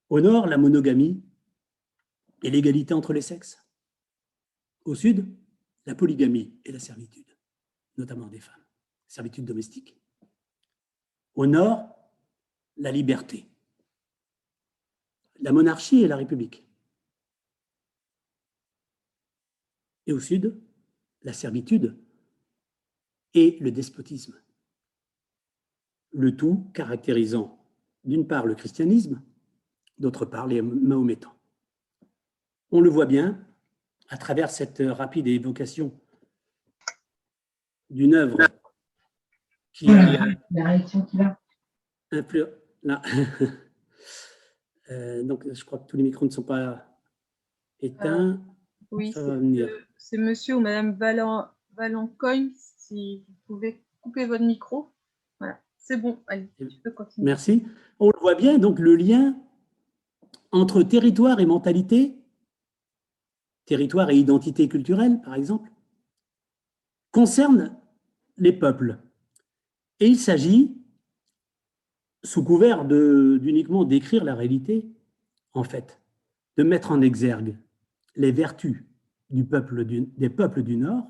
Au Nord, la monogamie et l'égalité entre les sexes. Au Sud, la polygamie et la servitude, notamment des femmes, servitude domestique. Au Nord, la liberté, la monarchie et la république. Et au Sud, la servitude et le despotisme. Le tout caractérisant d'une part le christianisme, d'autre part les mahométans. On le voit bien à travers cette rapide évocation d'une œuvre qui a la réaction qu'il a. Là. Donc, je crois que tous les micros ne sont pas éteints. Oui, c'est monsieur ou madame Valencogne, si vous pouvez couper votre micro. Voilà, c'est bon, allez, tu peux continuer. Merci. On le voit bien, donc le lien entre territoire et mentalité territoire et identité culturelle, par exemple, concerne les peuples. Et il s'agit, sous couvert d'uniquement décrire la réalité, en fait, de mettre en exergue les vertus des peuples du Nord,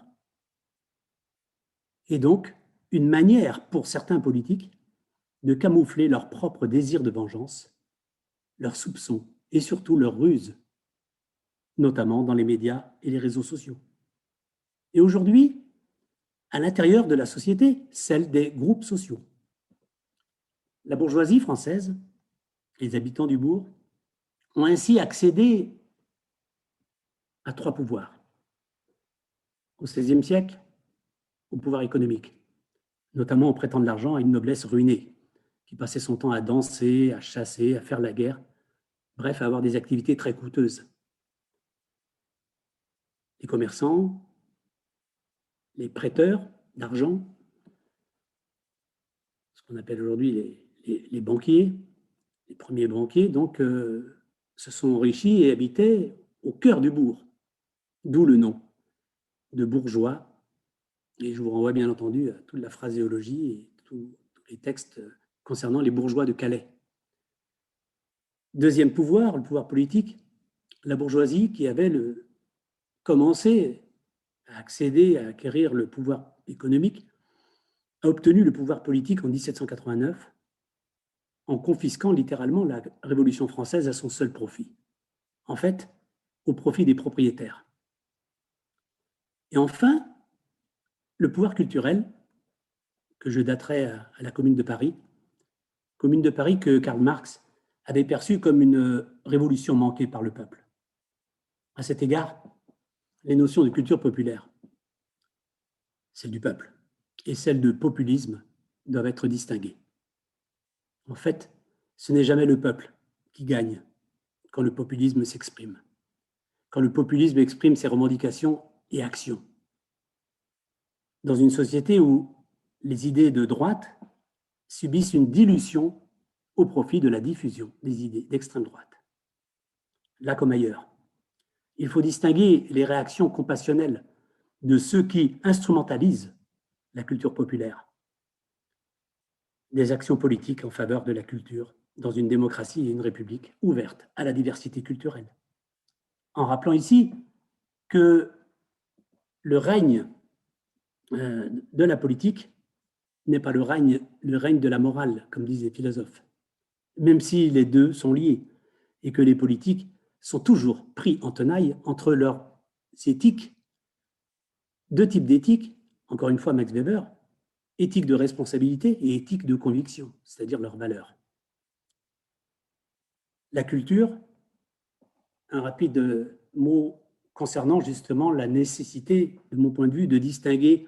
et donc une manière pour certains politiques de camoufler leur propre désir de vengeance, leurs soupçons et surtout leurs ruses, notamment dans les médias et les réseaux sociaux. Et aujourd'hui, à l'intérieur de la société, celle des groupes sociaux. La bourgeoisie française, les habitants du bourg, ont ainsi accédé à 3 pouvoirs. Au XVIe siècle, au pouvoir économique, notamment en prêtant de l'argent à une noblesse ruinée, qui passait son temps à danser, à chasser, à faire la guerre, bref, à avoir des activités très coûteuses. Les commerçants, les prêteurs d'argent, ce qu'on appelle aujourd'hui les banquiers, les premiers banquiers, donc, se sont enrichis et habitaient au cœur du bourg, d'où le nom de bourgeois. Et je vous renvoie bien entendu à toute la phraséologie et tous les textes concernant les bourgeois de Calais. Deuxième pouvoir, le pouvoir politique, la bourgeoisie qui avait commencé à accéder, à acquérir le pouvoir économique, a obtenu le pouvoir politique en 1789 en confisquant littéralement la Révolution française à son seul profit. En fait, au profit des propriétaires. Et enfin, le pouvoir culturel, que je daterai à la Commune de Paris que Karl Marx avait perçue comme une révolution manquée par le peuple. À cet égard, les notions de culture populaire, celle du peuple, et celle de populisme doivent être distinguées. En fait, ce n'est jamais le peuple qui gagne quand le populisme s'exprime, quand le populisme exprime ses revendications et actions. Dans une société où les idées de droite subissent une dilution au profit de la diffusion des idées d'extrême droite. Là comme ailleurs, il faut distinguer les réactions compassionnelles de ceux qui instrumentalisent la culture populaire, des actions politiques en faveur de la culture dans une démocratie et une république ouverte à la diversité culturelle. En rappelant ici que le règne de la politique n'est pas le règne de la morale, comme disent les philosophes, même si les deux sont liés et que les politiques sont toujours pris en tenaille entre leurs éthiques, 2 types d'éthiques, encore une fois Max Weber, éthique de responsabilité et éthique de conviction, c'est-à-dire leurs valeurs. La culture, un rapide mot concernant justement la nécessité, de mon point de vue, de distinguer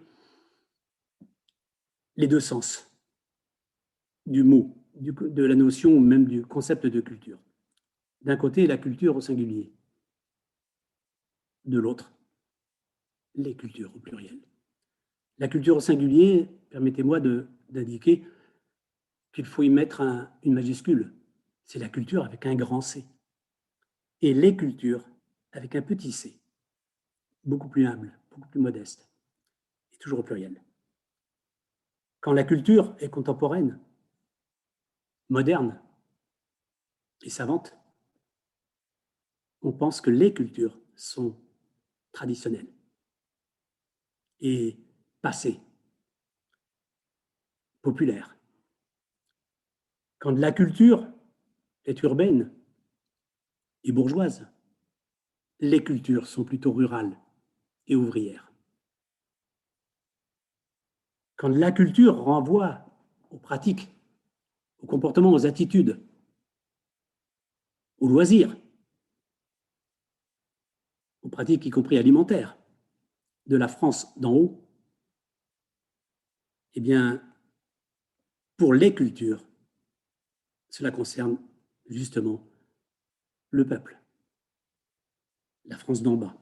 les 2 sens du mot, de la notion ou même du concept de culture. D'un côté, la culture au singulier. De l'autre, les cultures au pluriel. La culture au singulier, permettez-moi d'indiquer qu'il faut y mettre une majuscule. C'est la culture avec un grand C. Et les cultures avec un petit c, beaucoup plus humble, beaucoup plus modeste, et toujours au pluriel. Quand la culture est contemporaine, moderne et savante, on pense que les cultures sont traditionnelles et passées, populaires. Quand la culture est urbaine et bourgeoise, les cultures sont plutôt rurales et ouvrières. Quand la culture renvoie aux pratiques, aux comportements, aux attitudes, aux loisirs, aux pratiques y compris alimentaires, de la France d'en haut, eh bien, pour les cultures, cela concerne justement le peuple, la France d'en bas.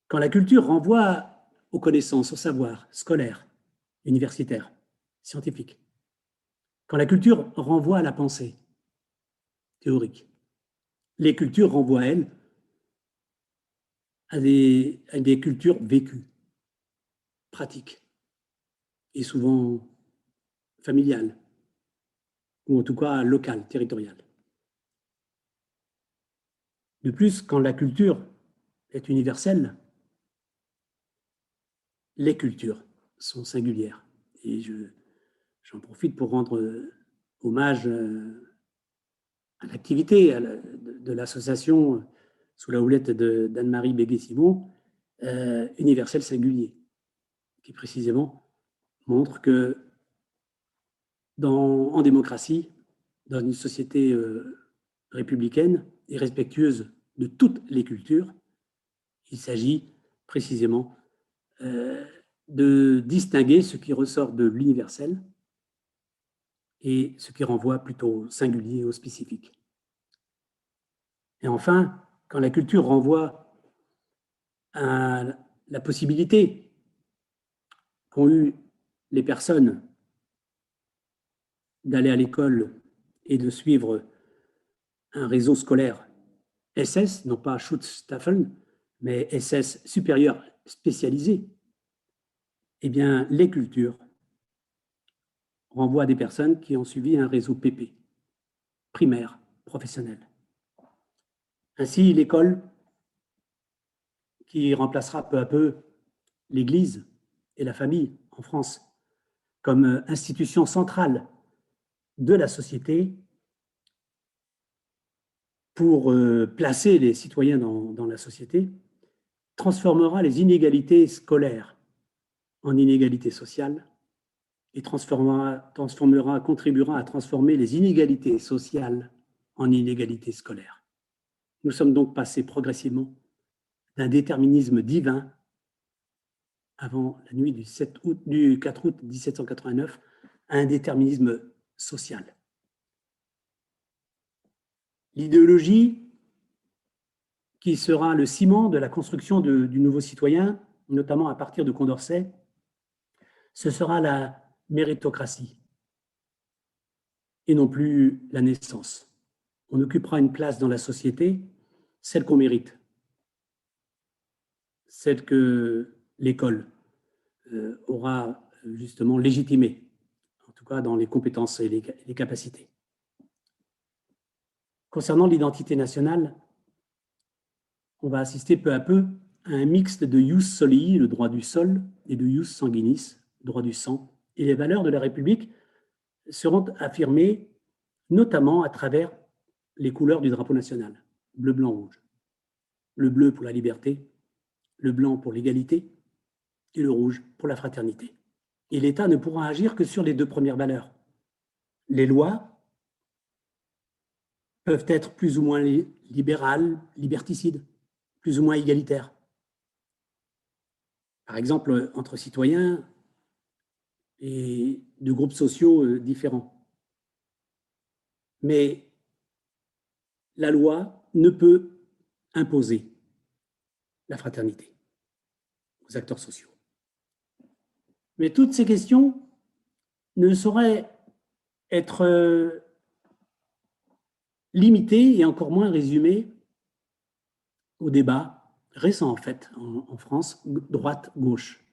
Quand la culture renvoie aux connaissances, au savoir scolaire, universitaire, scientifique, quand la culture renvoie à la pensée théorique, les cultures renvoient, elles, à des cultures vécues, pratiques, et souvent familiales, ou en tout cas locales, territoriales. De plus, quand la culture est universelle, les cultures sont singulières. Et j'en profite pour rendre hommage à l'activité de l'association sous la houlette d'Anne-Marie Béguet-Simon, Universel Singulier, qui précisément montre que en démocratie, dans une société républicaine et respectueuse de toutes les cultures, il s'agit précisément de distinguer ce qui ressort de l'universel et ce qui renvoie plutôt au singulier, au spécifique. Et enfin, quand la culture renvoie à la possibilité qu'ont eu les personnes d'aller à l'école et de suivre un réseau scolaire SS, non pas Schutzstaffeln, mais SS supérieur spécialisé, eh bien, les cultures renvoient à des personnes qui ont suivi un réseau PP, primaire, professionnel. Ainsi, l'école, qui remplacera peu à peu l'Église et la famille en France comme institution centrale de la société pour placer les citoyens dans la société, transformera les inégalités scolaires en inégalités sociales et contribuera à transformer les inégalités sociales en inégalités scolaires. Nous sommes donc passés progressivement d'un déterminisme divin avant la nuit du 4 août 1789 à un déterminisme social. L'idéologie qui sera le ciment de la construction du nouveau citoyen, notamment à partir de Condorcet, ce sera la méritocratie et non plus la naissance. On occupera une place dans la société, celle qu'on mérite, celle que l'école aura justement légitimée, en tout cas dans les compétences et les capacités. Concernant l'identité nationale, on va assister peu à peu à un mixte de ius solii, le droit du sol, et de ius sanguinis, le droit du sang. Et les valeurs de la République seront affirmées notamment à travers les couleurs du drapeau national, bleu, blanc, rouge. Le bleu pour la liberté, le blanc pour l'égalité et le rouge pour la fraternité. Et l'État ne pourra agir que sur les deux premières valeurs. Les lois peuvent être plus ou moins libérales, liberticides, plus ou moins égalitaires. Par exemple, entre citoyens et de groupes sociaux différents. Mais la loi ne peut imposer la fraternité aux acteurs sociaux. Mais toutes ces questions ne sauraient être limitées et encore moins résumées au débat récent en fait en France, droite-gauche.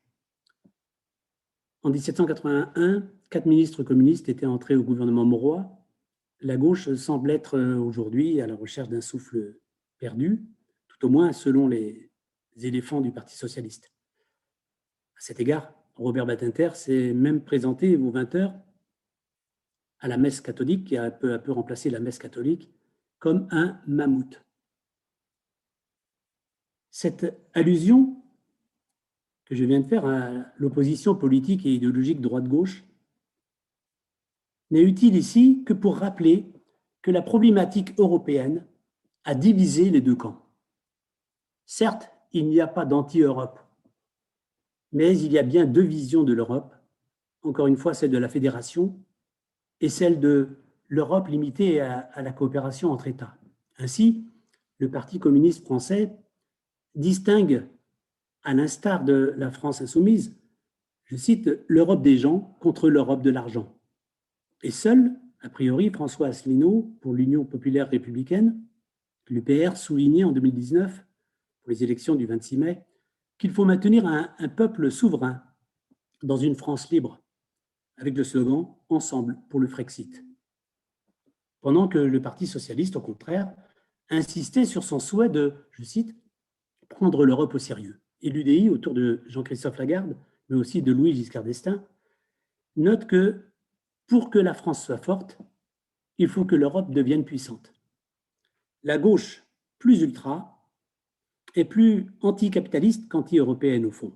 En 1781, 4 ministres communistes étaient entrés au gouvernement Mauroy. La gauche semble être aujourd'hui à la recherche d'un souffle perdu, tout au moins selon les éléphants du Parti socialiste. À cet égard, Robert Badinter s'est même présenté aux 20h à la messe catholique, qui a peu à peu remplacé la messe catholique, comme un mammouth. Cette allusion que je viens de faire à l'opposition politique et idéologique droite-gauche n'est utile ici que pour rappeler que la problématique européenne a divisé les deux camps. Certes, il n'y a pas d'anti-Europe, mais il y a bien deux visions de l'Europe, encore une fois celle de la fédération et celle de l'Europe limitée à la coopération entre États. Ainsi, le Parti communiste français distingue, à l'instar de la France insoumise, je cite, l'Europe des gens contre l'Europe de l'argent. Et seul, a priori, François Asselineau, pour l'Union populaire républicaine, l'UPR, soulignait en 2019, pour les élections du 26 mai, qu'il faut maintenir un peuple souverain dans une France libre, avec le slogan « Ensemble pour le Frexit ». Pendant que le Parti socialiste, au contraire, insistait sur son souhait de, je cite, « prendre l'Europe au sérieux ». Et l'UDI, autour de Jean-Christophe Lagarde, mais aussi de Louis Giscard d'Estaing, note que pour que la France soit forte, il faut que l'Europe devienne puissante. La gauche, plus ultra, est plus anticapitaliste qu'anti-européenne au fond,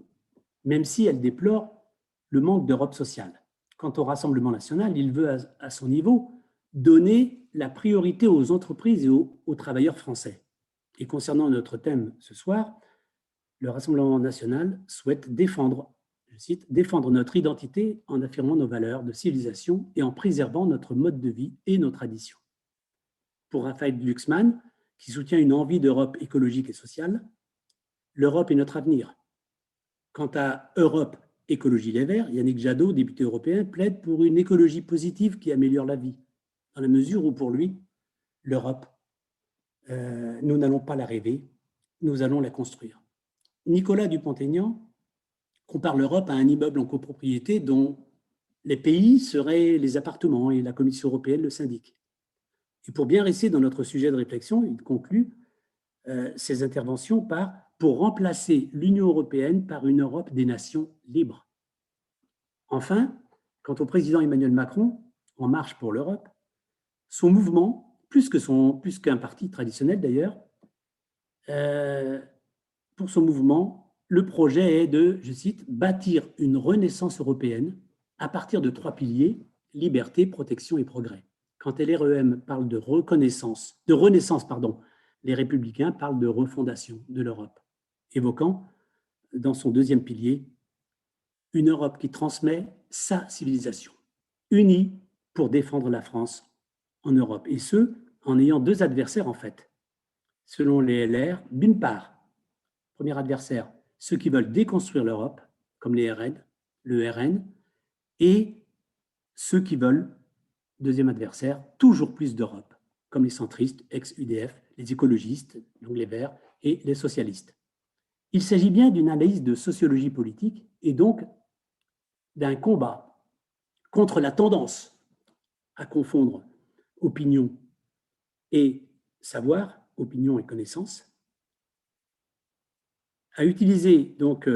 même si elle déplore le manque d'Europe sociale. Quant au Rassemblement national, il veut à son niveau donner la priorité aux entreprises et aux travailleurs français. Et concernant notre thème ce soir, le Rassemblement national souhaite défendre, je cite, « défendre notre identité en affirmant nos valeurs de civilisation et en préservant notre mode de vie et nos traditions ». Pour Raphaël Glucksmann, qui soutient une envie d'Europe écologique et sociale, l'Europe est notre avenir. Quant à Europe Écologie Les Verts, Yannick Jadot, député européen, plaide pour une écologie positive qui améliore la vie, dans la mesure où pour lui, l'Europe, nous n'allons pas la rêver, nous allons la construire. Nicolas Dupont-Aignan compare l'Europe à un immeuble en copropriété dont les pays seraient les appartements et la Commission européenne le syndic. Et pour bien rester dans notre sujet de réflexion, il conclut ses interventions par « pour remplacer l'Union européenne par une Europe des nations libres ». Enfin, quant au président Emmanuel Macron, En Marche pour l'Europe, son mouvement, plus qu'un parti traditionnel d'ailleurs, pour son mouvement, le projet est de, je cite, « bâtir une renaissance européenne à partir de 3 piliers, liberté, protection et progrès ». Quand LREM parle de renaissance, les Républicains parlent de refondation de l'Europe, évoquant, dans son deuxième pilier, une Europe qui transmet sa civilisation, unie pour défendre la France en Europe, et ce, en ayant 2 adversaires en fait. Selon les LR, d'une part, premier adversaire, ceux qui veulent déconstruire l'Europe, comme les RN, le RN, et ceux qui veulent, deuxième adversaire, toujours plus d'Europe, comme les centristes, ex-UDF, les écologistes, donc les Verts, et les socialistes. Il s'agit bien d'une analyse de sociologie politique et donc d'un combat contre la tendance à confondre opinion et savoir, opinion et connaissance, à utiliser donc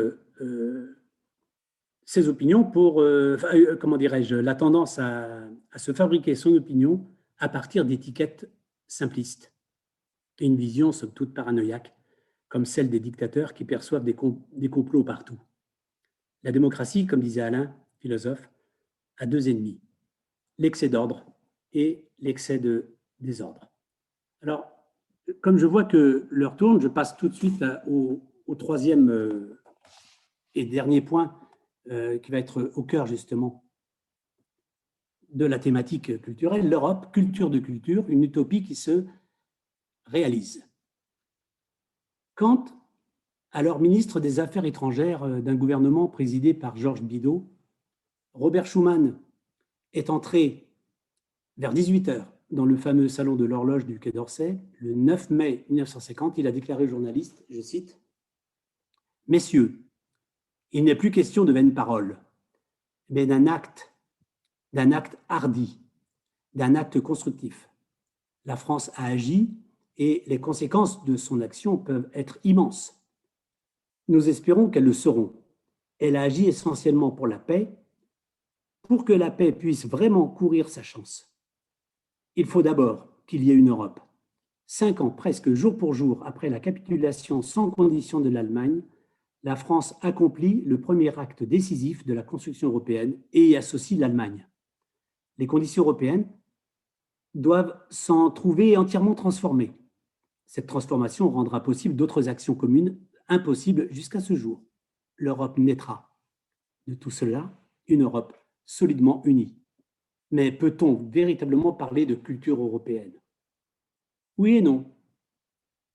ces opinions pour, la tendance à se fabriquer son opinion à partir d'étiquettes simplistes et une vision somme toute paranoïaque, comme celle des dictateurs qui perçoivent des complots partout. La démocratie, comme disait Alain, philosophe, a 2 ennemis, l'excès d'ordre et l'excès de désordre. Alors, comme je vois que l'heure tourne, je passe tout de suite au troisième et dernier point qui va être au cœur justement de la thématique culturelle, l'Europe, culture de culture, une utopie qui se réalise. Quant alors ministre des Affaires étrangères d'un gouvernement présidé par Georges Bidault, Robert Schuman est entré vers 18h dans le fameux salon de l'horloge du Quai d'Orsay. Le 9 mai 1950, il a déclaré aux journalistes, je cite, « Messieurs, il n'est plus question de vaines paroles, mais d'un acte hardi, d'un acte constructif. La France a agi et les conséquences de son action peuvent être immenses. Nous espérons qu'elles le seront. Elle a agi essentiellement pour la paix, pour que la paix puisse vraiment courir sa chance. Il faut d'abord qu'il y ait une Europe. 5 ans presque jour pour jour après la capitulation sans condition de l'Allemagne, la France accomplit le premier acte décisif de la construction européenne et y associe l'Allemagne. Les conditions européennes doivent s'en trouver entièrement transformées. Cette transformation rendra possible d'autres actions communes impossibles jusqu'à ce jour. L'Europe naîtra. De tout cela, une Europe solidement unie. Mais peut-on véritablement parler de culture européenne? Oui et non.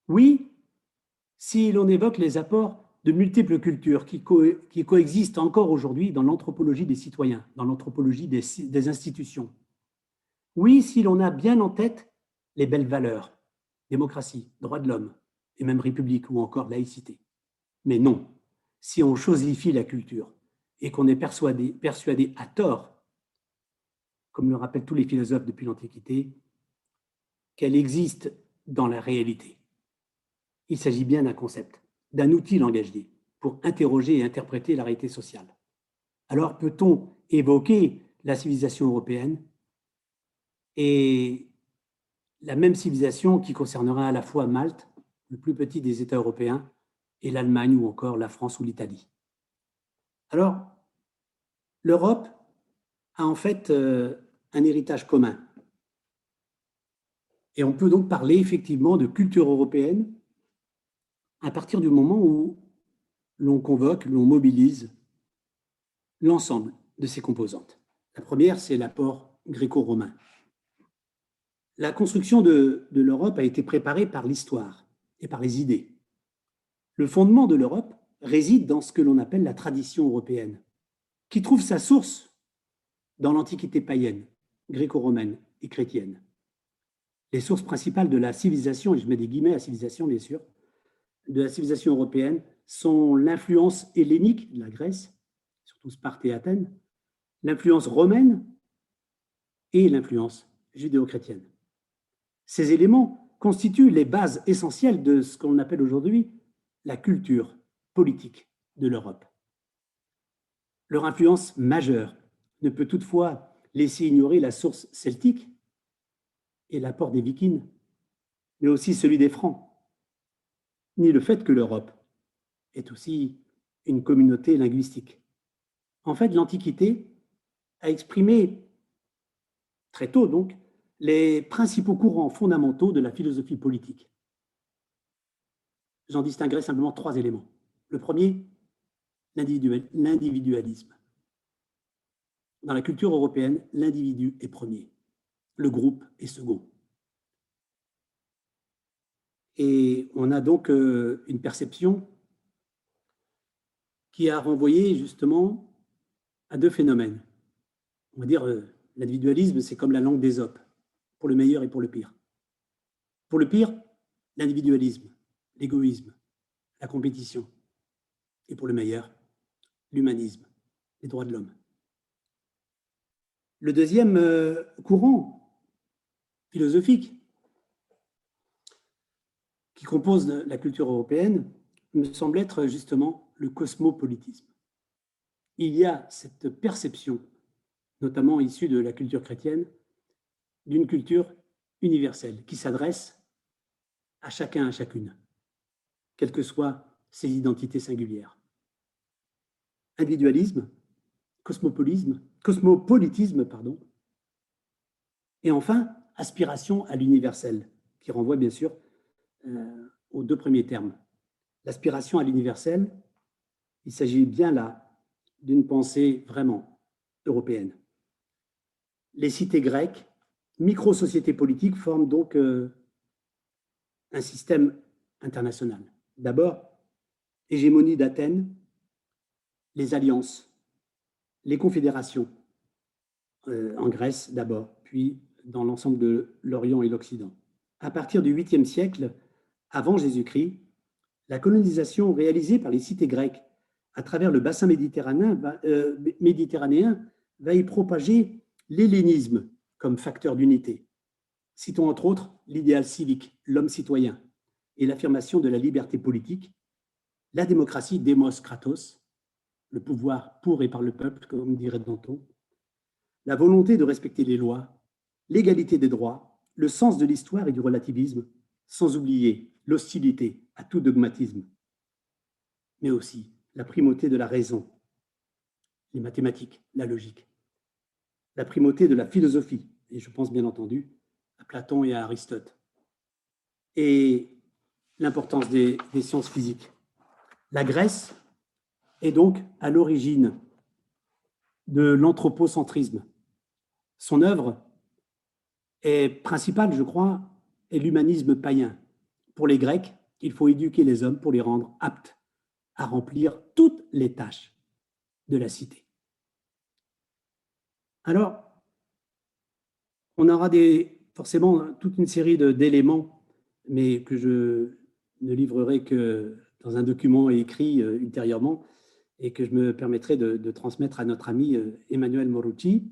Oui, si l'on évoque les apports de multiples cultures qui coexistent encore aujourd'hui dans l'anthropologie des citoyens, dans l'anthropologie des institutions. Oui, si l'on a bien en tête les belles valeurs, démocratie, droits de l'homme, et même république ou encore laïcité. Mais non, si on chosifie la culture et qu'on est persuadé à tort, comme le rappellent tous les philosophes depuis l'Antiquité, qu'elle existe dans la réalité. Il s'agit bien d'un concept, d'un outil langagier pour interroger et interpréter la réalité sociale. Alors peut-on évoquer la civilisation européenne et la même civilisation qui concernera à la fois Malte, le plus petit des États européens, et l'Allemagne ou encore la France ou l'Italie? Alors, l'Europe a en fait un héritage commun. Et on peut donc parler effectivement de culture européenne à partir du moment où l'on convoque, l'on mobilise l'ensemble de ses composantes. La première, c'est l'apport gréco-romain. La construction de l'Europe a été préparée par l'histoire et par les idées. Le fondement de l'Europe réside dans ce que l'on appelle la tradition européenne, qui trouve sa source dans l'Antiquité païenne, gréco-romaine et chrétienne. Les sources principales de la civilisation, et je mets des guillemets à civilisation bien sûr, de la civilisation européenne sont l'influence hellénique de la Grèce, surtout Sparte et Athènes, l'influence romaine et l'influence judéo-chrétienne. Ces éléments constituent les bases essentielles de ce qu'on appelle aujourd'hui la culture politique de l'Europe. Leur influence majeure ne peut toutefois laisser ignorer la source celtique et l'apport des Vikings, mais aussi celui des Francs, ni le fait que l'Europe est aussi une communauté linguistique. En fait, l'Antiquité a exprimé très tôt donc les principaux courants fondamentaux de la philosophie politique. J'en distinguerai simplement 3 éléments. Le premier, l'individualisme. Dans la culture européenne, l'individu est premier, le groupe est second. Et on a donc une perception qui a renvoyé justement à 2 phénomènes. On va dire l'individualisme, c'est comme la langue d'Ésope, pour le meilleur et pour le pire. Pour le pire, l'individualisme, l'égoïsme, la compétition. Et pour le meilleur, l'humanisme, les droits de l'homme. Le deuxième courant philosophique qui compose la culture européenne me semble être justement le cosmopolitisme. Il y a cette perception, notamment issue de la culture chrétienne, d'une culture universelle qui s'adresse à chacun, à chacune, quelles que soient ses identités singulières. Individualisme, cosmopolitisme, et enfin, aspiration à l'universel, qui renvoie bien sûr aux 2 premiers termes. L'aspiration à l'universel, il s'agit bien là d'une pensée vraiment européenne. Les cités grecques, micro-sociétés politiques, forment donc un système international. D'abord, hégémonie d'Athènes, les alliances, les confédérations, en Grèce d'abord, puis dans l'ensemble de l'Orient et l'Occident. À partir du 8e siècle, avant Jésus-Christ, la colonisation réalisée par les cités grecques à travers le bassin méditerranéen va y propager l'hellénisme comme facteur d'unité. Citons entre autres l'idéal civique, l'homme citoyen, et l'affirmation de la liberté politique, la démocratie démos kratos, le pouvoir pour et par le peuple, comme dirait Danton, la volonté de respecter les lois, l'égalité des droits, le sens de l'histoire et du relativisme, sans oublier l'hostilité à tout dogmatisme, mais aussi la primauté de la raison, les mathématiques, la logique, la primauté de la philosophie, et je pense bien entendu à Platon et à Aristote, et l'importance des sciences physiques. La Grèce est donc à l'origine de l'anthropocentrisme. Son œuvre est principale, je crois, est l'humanisme païen. Pour les Grecs, il faut éduquer les hommes pour les rendre aptes à remplir toutes les tâches de la cité. Alors, on aura forcément toute une série d'éléments, mais que je ne livrerai que dans un document écrit ultérieurement et que je me permettrai de transmettre à notre ami Emmanuel Morucci.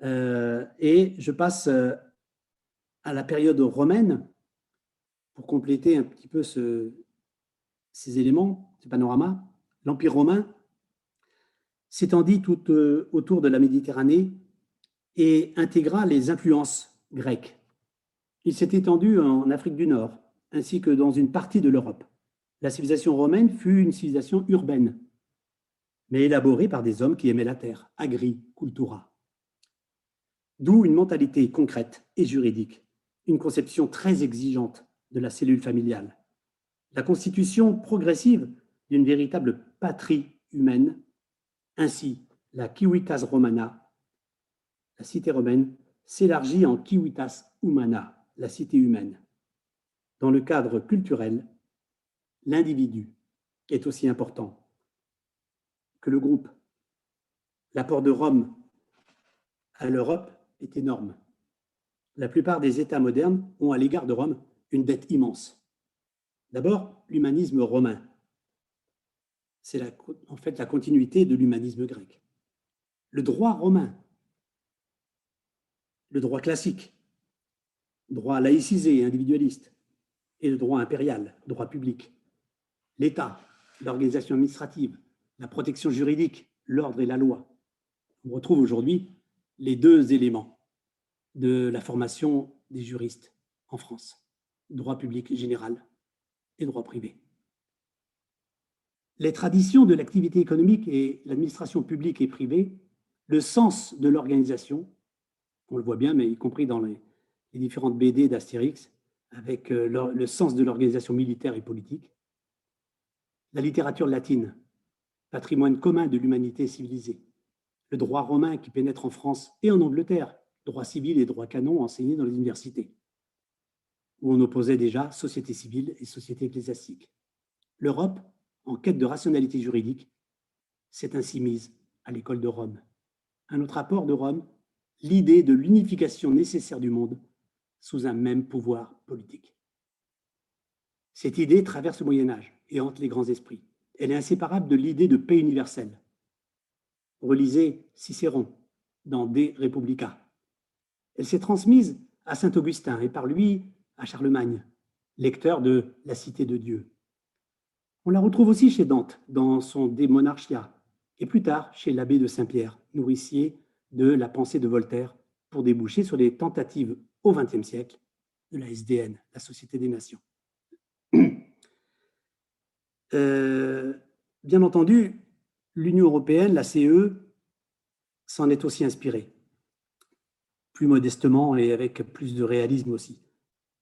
Et je passe à la période romaine pour compléter un petit peu ces éléments, ce panorama. L'Empire romain s'étendit tout autour de la Méditerranée et intégra les influences grecques. Il s'est étendu en Afrique du Nord, ainsi que dans une partie de l'Europe. La civilisation romaine fut une civilisation urbaine, mais élaborée par des hommes qui aimaient la terre, agri cultura. D'où une mentalité concrète et juridique, une conception très exigeante de la cellule familiale, la constitution progressive d'une véritable patrie humaine. Ainsi, la civitas romana, la cité romaine, s'élargit en civitas humana, la cité humaine. Dans le cadre culturel, l'individu est aussi important que le groupe. L'apport de Rome à l'Europe est énorme. La plupart des États modernes ont à l'égard de Rome une dette immense. D'abord, l'humanisme romain. C'est en fait la continuité de l'humanisme grec. Le droit romain, le droit classique, droit laïcisé et individualiste, et le droit impérial, droit public. L'État, l'organisation administrative, la protection juridique, l'ordre et la loi. On retrouve aujourd'hui les deux éléments de la formation des juristes en France, droit public général et droit privé. Les traditions de l'activité économique et l'administration publique et privée, le sens de l'organisation, on le voit bien, mais y compris dans les différentes BD d'Astérix, avec le sens de l'organisation militaire et politique. La littérature latine, patrimoine commun de l'humanité civilisée. Le droit romain qui pénètre en France et en Angleterre, droit civil et droit canon enseignés dans les universités, où on opposait déjà société civile et société ecclésiastique. L'Europe, en quête de rationalité juridique, s'est ainsi mise à l'école de Rome. Un autre apport de Rome, l'idée de l'unification nécessaire du monde sous un même pouvoir politique. Cette idée traverse le Moyen-Âge et hante les grands esprits. Elle est inséparable de l'idée de paix universelle. Relisez Cicéron dans De Republica. Elle s'est transmise à saint Augustin et par lui à Charlemagne, lecteur de La Cité de Dieu. On la retrouve aussi chez Dante dans son De Monarchia et plus tard chez l'abbé de Saint-Pierre, nourricier de la pensée de Voltaire, pour déboucher sur les tentatives au XXe siècle de la SDN, la Société des Nations. Bien entendu, l'Union européenne, la CE, s'en est aussi inspirée, plus modestement et avec plus de réalisme aussi.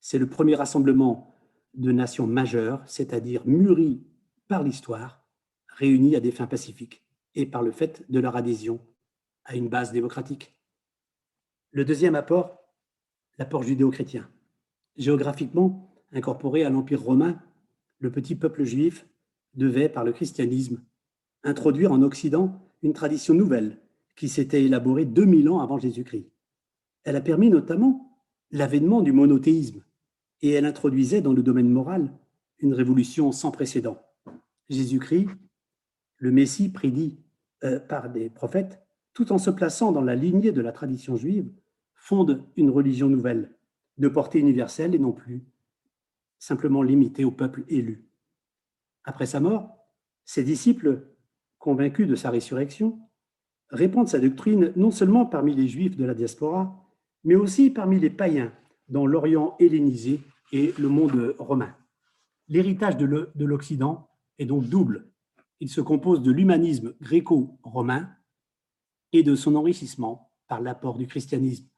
C'est le premier rassemblement de nations majeures, c'est-à-dire mûries par l'histoire, réunies à des fins pacifiques et par le fait de leur adhésion à une base démocratique. Le deuxième apport, l'apport judéo-chrétien. Géographiquement incorporé à l'Empire romain, le petit peuple juif devait, par le christianisme, introduire en Occident une tradition nouvelle qui s'était élaborée 2000 ans avant Jésus-Christ. Elle a permis notamment l'avènement du monothéisme et elle introduisait dans le domaine moral une révolution sans précédent. Jésus-Christ, le Messie prédit par des prophètes, tout en se plaçant dans la lignée de la tradition juive, fonde une religion nouvelle, de portée universelle et non plus simplement limitée au peuple élu. Après sa mort, ses disciples, convaincus de sa résurrection, répandent sa doctrine non seulement parmi les Juifs de la diaspora, mais aussi parmi les païens dans l'Orient hellénisé et le monde romain. L'héritage de l'Occident est donc double. Il se compose de l'humanisme gréco-romain et de son enrichissement par l'apport du christianisme,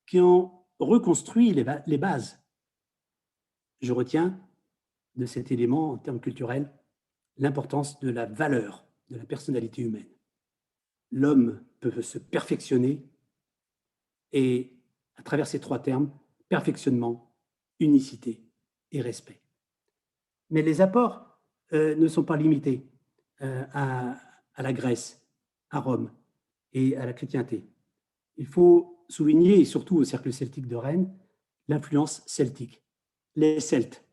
qui en reconstruit les bases. Je retiens de cet élément en termes culturels l'importance de la valeur de la personnalité humaine. L'homme peut se perfectionner et, à travers ces trois termes, perfectionnement, unicité et respect. Mais les apports ne sont pas limités à la Grèce, à Rome et à la chrétienté. Il faut souligner, et surtout au cercle celtique de Rennes, l'influence celtique. Les Celtes,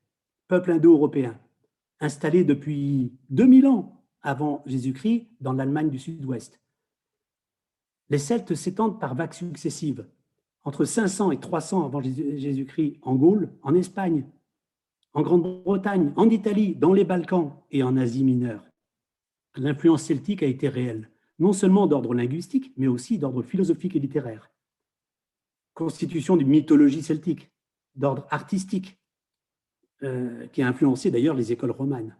peuple indo-européen, installés depuis 2000 ans avant Jésus-Christ dans l'Allemagne du Sud-Ouest. Les Celtes s'étendent par vagues successives, entre 500 et 300 avant Jésus-Christ en Gaule, en Espagne, en Grande-Bretagne, en Italie, dans les Balkans et en Asie mineure. L'influence celtique a été réelle, non seulement d'ordre linguistique, mais aussi d'ordre philosophique et littéraire. Constitution d'une mythologie celtique, d'ordre artistique, qui a influencé d'ailleurs les écoles romanes,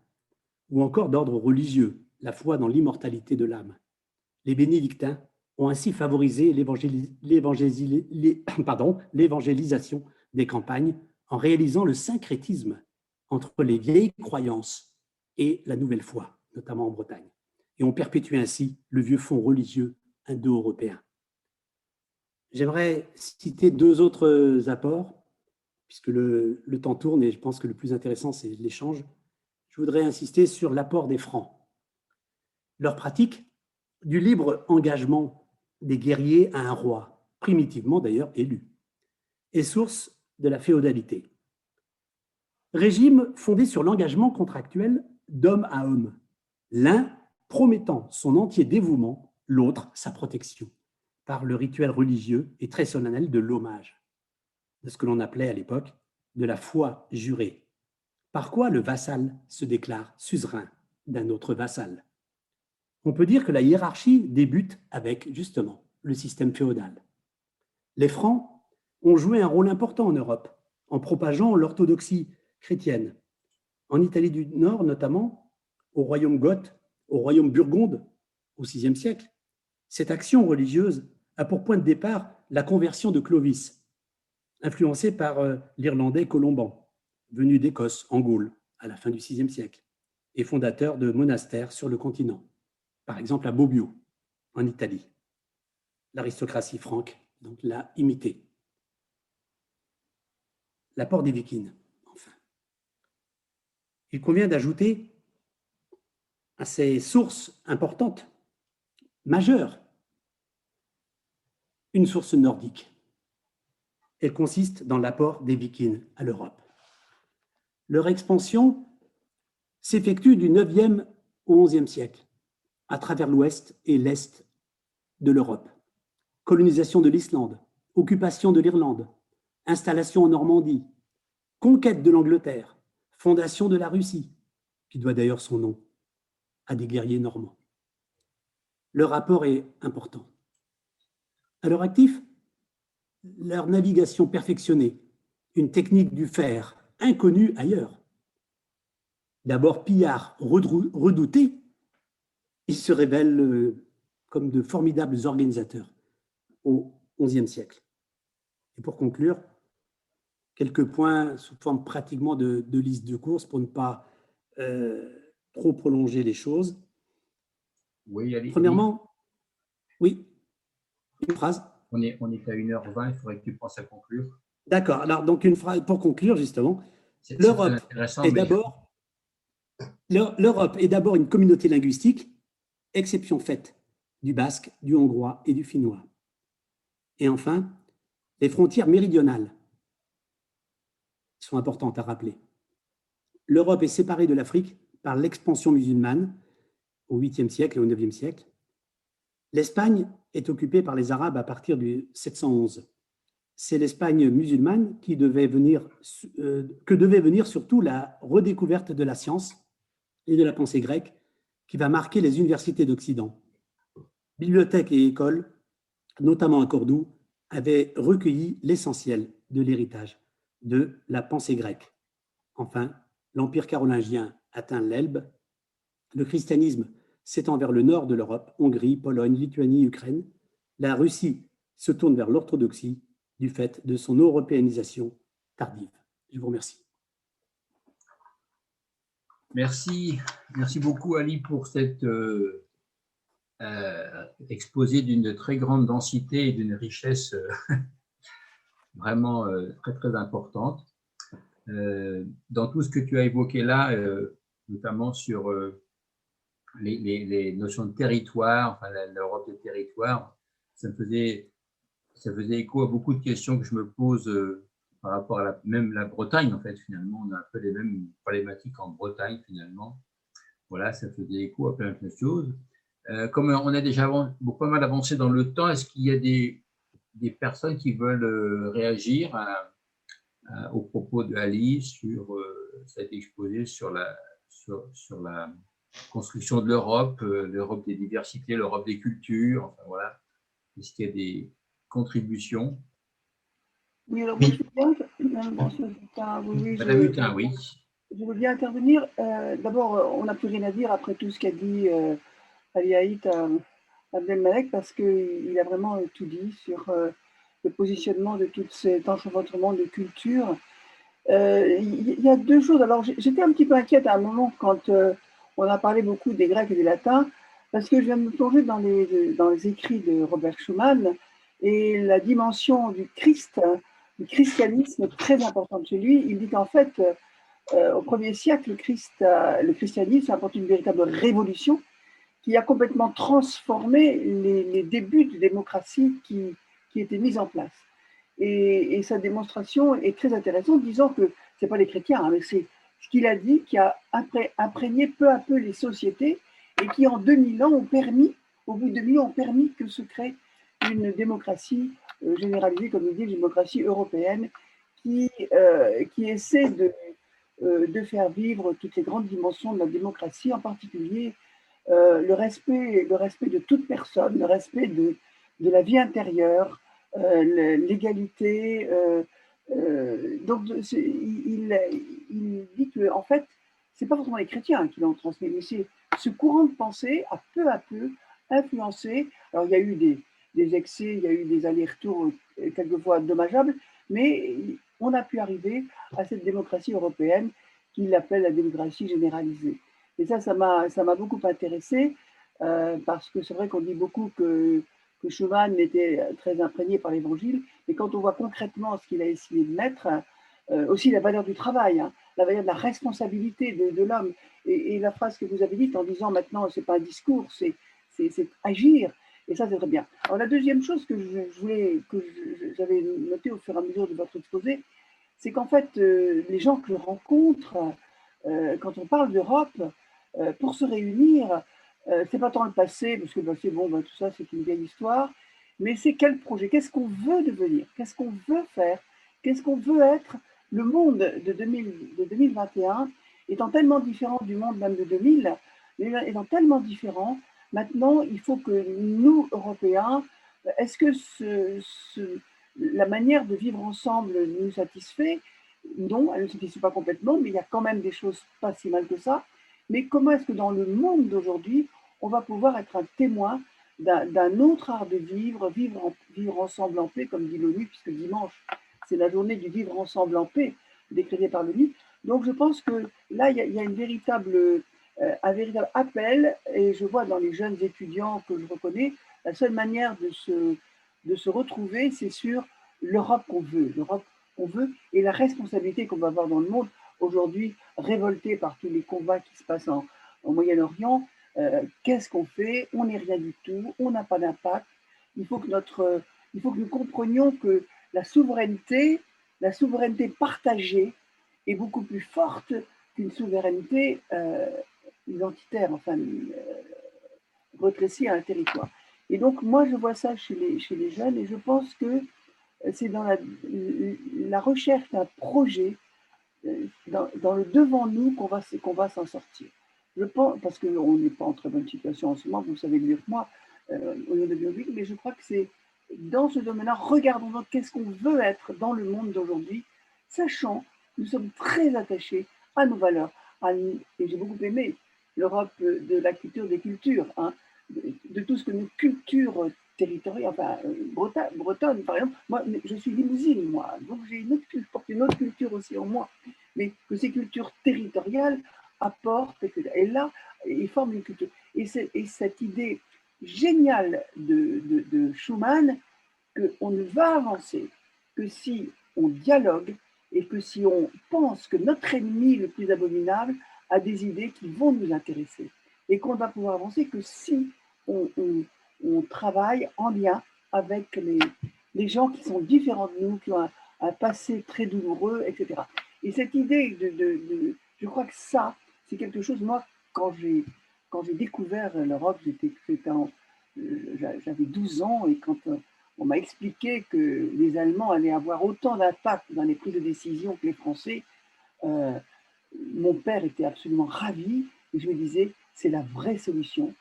ou encore d'ordre religieux, la foi dans l'immortalité de l'âme. Les bénédictins ont ainsi favorisé l'évangélisation des campagnes en réalisant le syncrétisme entre les vieilles croyances et la nouvelle foi, notamment en Bretagne, et ont perpétué ainsi le vieux fond religieux indo-européen. J'aimerais citer 2 autres apports, puisque le temps tourne et je pense que le plus intéressant, c'est l'échange. Je voudrais insister sur l'apport des Francs. Leur pratique du libre engagement des guerriers à un roi, primitivement d'ailleurs élu, est source de la féodalité. Régime fondé sur l'engagement contractuel d'homme à homme, l'un promettant son entier dévouement, l'autre sa protection, par le rituel religieux et très solennel de l'hommage, de ce que l'on appelait à l'époque de la foi jurée, par quoi le vassal se déclare suzerain d'un autre vassal. On peut dire que la hiérarchie débute avec, justement, le système féodal. Les Francs ont joué un rôle important en Europe, en propageant l'orthodoxie chrétienne. En Italie du Nord, notamment, au royaume goth, au royaume burgonde, au VIe siècle, cette action religieuse a pour point de départ la conversion de Clovis, influencé par l'Irlandais Colomban, venu d'Écosse, en Gaule, à la fin du VIe siècle, et fondateur de monastères sur le continent, par exemple à Bobbio, en Italie. L'aristocratie franque donc l'a imité. L'apport des Vikings, enfin. Il convient d'ajouter à ces sources importantes, majeures, une source nordique. Elle consiste dans l'apport des Vikings à l'Europe. Leur expansion s'effectue du 9e au 11e siècle, à travers l'ouest et l'est de l'Europe. Colonisation de l'Islande, occupation de l'Irlande, installation en Normandie, conquête de l'Angleterre, fondation de la Russie, qui doit d'ailleurs son nom à des guerriers normands. Leur apport est important. À leur actif, leur navigation perfectionnée, une technique du fer inconnue ailleurs. D'abord pillards redoutés, ils se révèlent comme de formidables organisateurs au XIe siècle. Et pour conclure, quelques points sous forme pratiquement de liste de courses pour ne pas trop prolonger les choses. Oui, allez. Premièrement, oui, une phrase. On est à 1h20, il faudrait que tu penses à conclure. D'accord, alors donc une phrase pour conclure justement. L'Europe est d'abord une communauté linguistique, exception faite du basque, du hongrois et du finnois. Et enfin, les frontières méridionales sont importantes à rappeler. L'Europe est séparée de l'Afrique par l'expansion musulmane au 8e siècle et au 9e siècle. L'Espagne est occupée par les Arabes à partir du 711. C'est l'Espagne musulmane que devait venir surtout la redécouverte de la science et de la pensée grecque qui va marquer les universités d'Occident. Bibliothèques et écoles, notamment à Cordoue, avaient recueilli l'essentiel de l'héritage de la pensée grecque. Enfin, l'Empire carolingien atteint l'Elbe, le christianisme s'étend vers le nord de l'Europe, Hongrie, Pologne, Lituanie, Ukraine. La Russie se tourne vers l'orthodoxie du fait de son européanisation tardive. Je vous remercie. Merci beaucoup Ali pour cet exposé d'une très grande densité et d'une richesse vraiment très très importante. Dans tout ce que tu as évoqué là, notamment sur les notions de territoire, enfin l'Europe des territoires, ça faisait écho à beaucoup de questions que je me pose par rapport à même la Bretagne, en fait, finalement, on a un peu les mêmes problématiques en Bretagne, finalement. Voilà, ça faisait écho à plein de choses. Comme on a déjà pas mal avancé dans le temps, est-ce qu'il y a des personnes qui veulent réagir aux propos de Alice sur, ça a été exposé sur la construction de l'Europe, l'Europe des diversités, l'Europe des cultures, enfin voilà. Est-ce qu'il y a des contributions? Oui, alors moi, je veux bien, Madame Hutin, oui. Je veux bien intervenir. D'abord, on n'a plus rien à dire après tout ce qu'a dit Ali Haït Abdelmalek, parce qu'il a vraiment tout dit sur le positionnement de tout cet enchevêtrement de culture. Il y a deux choses. Alors, j'étais un petit peu inquiète à un moment quand on a parlé beaucoup des Grecs et des Latins, parce que je viens de me plonger dans les écrits de Robert Schuman et la dimension du Christ, du christianisme est très importante chez lui. Il dit qu'en fait, au 1er siècle, le christianisme a apporté une véritable révolution qui a complètement transformé les débuts de démocratie qui étaient mis en place. Et sa démonstration est très intéressante, disant que ce n'est pas les chrétiens, hein, mais c'est ce qu'il a dit qui a imprégné peu à peu les sociétés et qui, en 2000 ans, au bout de 2000 ans, ont permis que se crée une démocratie généralisée, comme il dit, une démocratie européenne qui essaie de faire vivre toutes les grandes dimensions de la démocratie, en particulier le respect de toute personne, le respect de la vie intérieure, l'égalité. Donc, il dit que, en fait, ce n'est pas forcément les chrétiens qui l'ont transmis, mais c'est ce courant de pensée a peu à peu influencé. Alors, il y a eu des excès, il y a eu des allers-retours quelquefois dommageables, mais on a pu arriver à cette démocratie européenne qu'il appelle la démocratie généralisée. Et ça m'a beaucoup intéressé parce que c'est vrai qu'on dit beaucoup que Schuman était très imprégné par l'Évangile, mais quand on voit concrètement ce qu'il a essayé de mettre, aussi la valeur du travail, hein, la valeur de la responsabilité de l'homme, et la phrase que vous avez dite en disant maintenant, ce n'est pas un discours, c'est agir, et ça c'est très bien. Alors la deuxième chose que j'avais notée au fur et à mesure de votre exposé, c'est qu'en fait, les gens que je rencontre, quand on parle d'Europe, pour se réunir, c'est pas tant le passé, parce que le passé, bon, tout ça, c'est une vieille histoire, mais c'est quel projet, qu'est-ce qu'on veut devenir, qu'est-ce qu'on veut faire, qu'est-ce qu'on veut être. Le monde de 2021 étant tellement différent du monde même de 2000, étant tellement différent, maintenant, il faut que nous, Européens, est-ce que la manière de vivre ensemble nous satisfait? Non, elle ne satisfait pas complètement, mais il y a quand même des choses pas si mal que ça. Mais comment est-ce que dans le monde d'aujourd'hui, on va pouvoir être un témoin d'un autre art de vivre ensemble en paix, comme dit l'ONU, puisque dimanche, c'est la journée du vivre ensemble en paix, décrétée par l'ONU. Donc je pense que là, il y a un véritable appel, et je vois dans les jeunes étudiants que je reconnais, la seule manière de se retrouver, c'est sur l'Europe qu'on veut, et la responsabilité qu'on va avoir dans le monde. Aujourd'hui, révolté par tous les combats qui se passent en Moyen-Orient, qu'est-ce qu'on fait? On n'est rien du tout, on n'a pas d'impact. Il faut que nous comprenions que la souveraineté partagée est beaucoup plus forte qu'une souveraineté identitaire, enfin rétrécie à un territoire. Et donc, moi, je vois ça chez les jeunes, et je pense que c'est dans la recherche d'un projet, dans le devant nous qu'on va s'en sortir. Je pense, parce qu'on n'est pas en très bonne situation en ce moment, vous le savez mieux que moi, au niveau de biologie, mais je crois que c'est dans ce domaine-là, regardons donc qu'est-ce qu'on veut être dans le monde d'aujourd'hui, sachant que nous sommes très attachés à nos valeurs. Et j'ai beaucoup aimé l'Europe de la culture des cultures, hein, de tout ce que nos cultures territoriales, enfin bretonne par exemple, moi je suis limousine, moi, donc je porte une autre culture aussi en moi, mais que ces cultures territoriales apportent, et là, ils forment une culture. Et cette idée géniale de Schuman, qu'on ne va avancer que si on dialogue et que si on pense que notre ennemi le plus abominable a des idées qui vont nous intéresser, et qu'on va pouvoir avancer que si on travaille en lien avec les gens qui sont différents de nous, qui ont un passé très douloureux, etc. Et cette idée je crois que ça, c'est quelque chose, moi, quand j'ai découvert l'Europe, j'avais 12 ans, et quand on m'a expliqué que les Allemands allaient avoir autant d'impact dans les prises de décision que les Français, mon père était absolument ravi, et je me disais, c'est la vraie solution.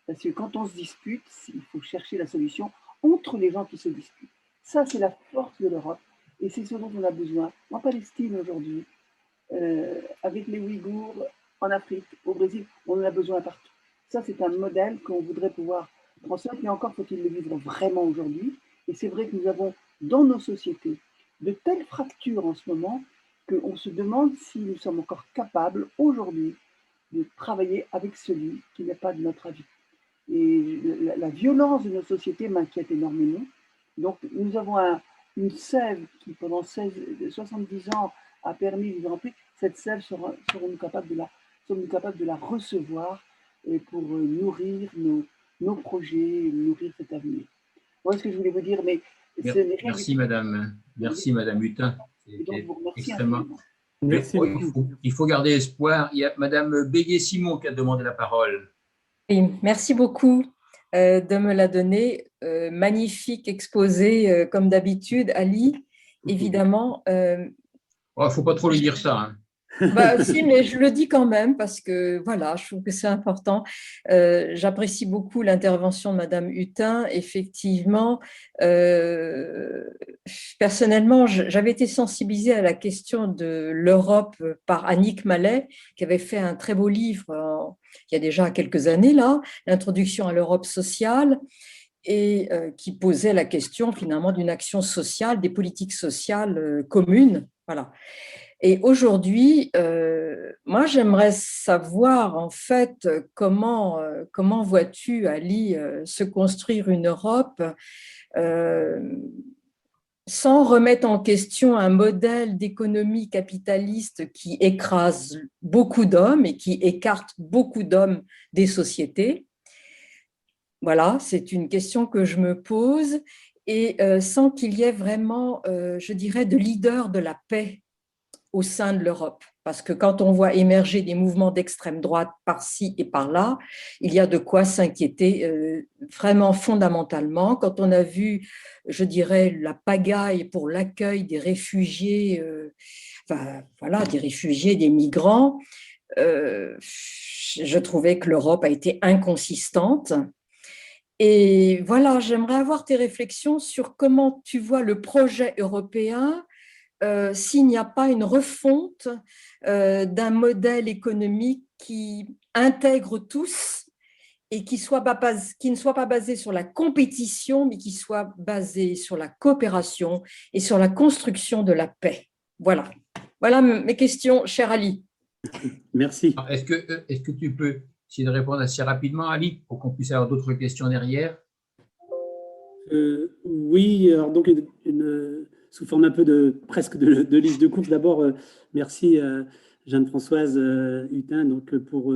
Parce que quand on se dispute, il faut chercher la solution entre les gens qui se disputent. Ça, c'est la force de l'Europe, et c'est ce dont on a besoin. En Palestine aujourd'hui, avec les Ouïghours, en Afrique, au Brésil, on en a besoin partout. Ça, c'est un modèle qu'on voudrait pouvoir transmettre, mais encore faut-il le vivre vraiment aujourd'hui. Et c'est vrai que nous avons dans nos sociétés de telles fractures en ce moment qu'on se demande si nous sommes encore capables aujourd'hui de travailler avec celui qui n'est pas de notre avis. Et la violence de nos sociétés m'inquiète énormément. Donc nous avons une sève qui, pendant 70 ans, a permis de remplir. Cette sève, serons-nous capables de la recevoir et pour nourrir nos projets, nourrir cet avenir. Voilà ce que je voulais vous dire. Mais merci, Madame Hutin. Extrêmement. Merci. Il faut garder espoir. Il y a Madame Béguet-Simon qui a demandé la parole. Oui, merci beaucoup de me la donner. Magnifique exposé, comme d'habitude, Ali. Évidemment. Il ne faut pas trop lui dire ça. Hein. Bah, si, mais je le dis quand même parce que voilà, je trouve que c'est important. J'apprécie beaucoup l'intervention de Madame Hutin. Effectivement, personnellement, j'avais été sensibilisée à la question de l'Europe par Annick Mallet, qui avait fait un très beau livre il y a déjà quelques années là, l'introduction à l'Europe sociale, et qui posait la question finalement d'une action sociale, des politiques sociales communes. Voilà. Et aujourd'hui, moi, j'aimerais savoir, en fait, comment vois-tu, Ali, se construire une Europe sans remettre en question un modèle d'économie capitaliste qui écrase beaucoup d'hommes et qui écarte beaucoup d'hommes des sociétés. Voilà, c'est une question que je me pose, et sans qu'il y ait vraiment, je dirais, de leader de la paix au sein de l'Europe. Parce que quand on voit émerger des mouvements d'extrême droite par-ci et par-là, il y a de quoi s'inquiéter vraiment fondamentalement. Quand on a vu, je dirais, la pagaille pour l'accueil des réfugiés, des réfugiés, des migrants, je trouvais que l'Europe a été inconsistante. Et voilà, j'aimerais avoir tes réflexions sur comment tu vois le projet européen s'il n'y a pas une refonte d'un modèle économique qui intègre tous et qui ne soit pas basé sur la compétition, mais qui soit basé sur la coopération et sur la construction de la paix. Voilà. Voilà mes questions, cher Ali. Merci. Est-ce que tu peux essayer de répondre assez rapidement, Ali, pour qu'on puisse avoir d'autres questions derrière? Oui, alors donc sous forme un peu presque de liste de courses. D'abord, merci Jeanne-Françoise Hutin donc, pour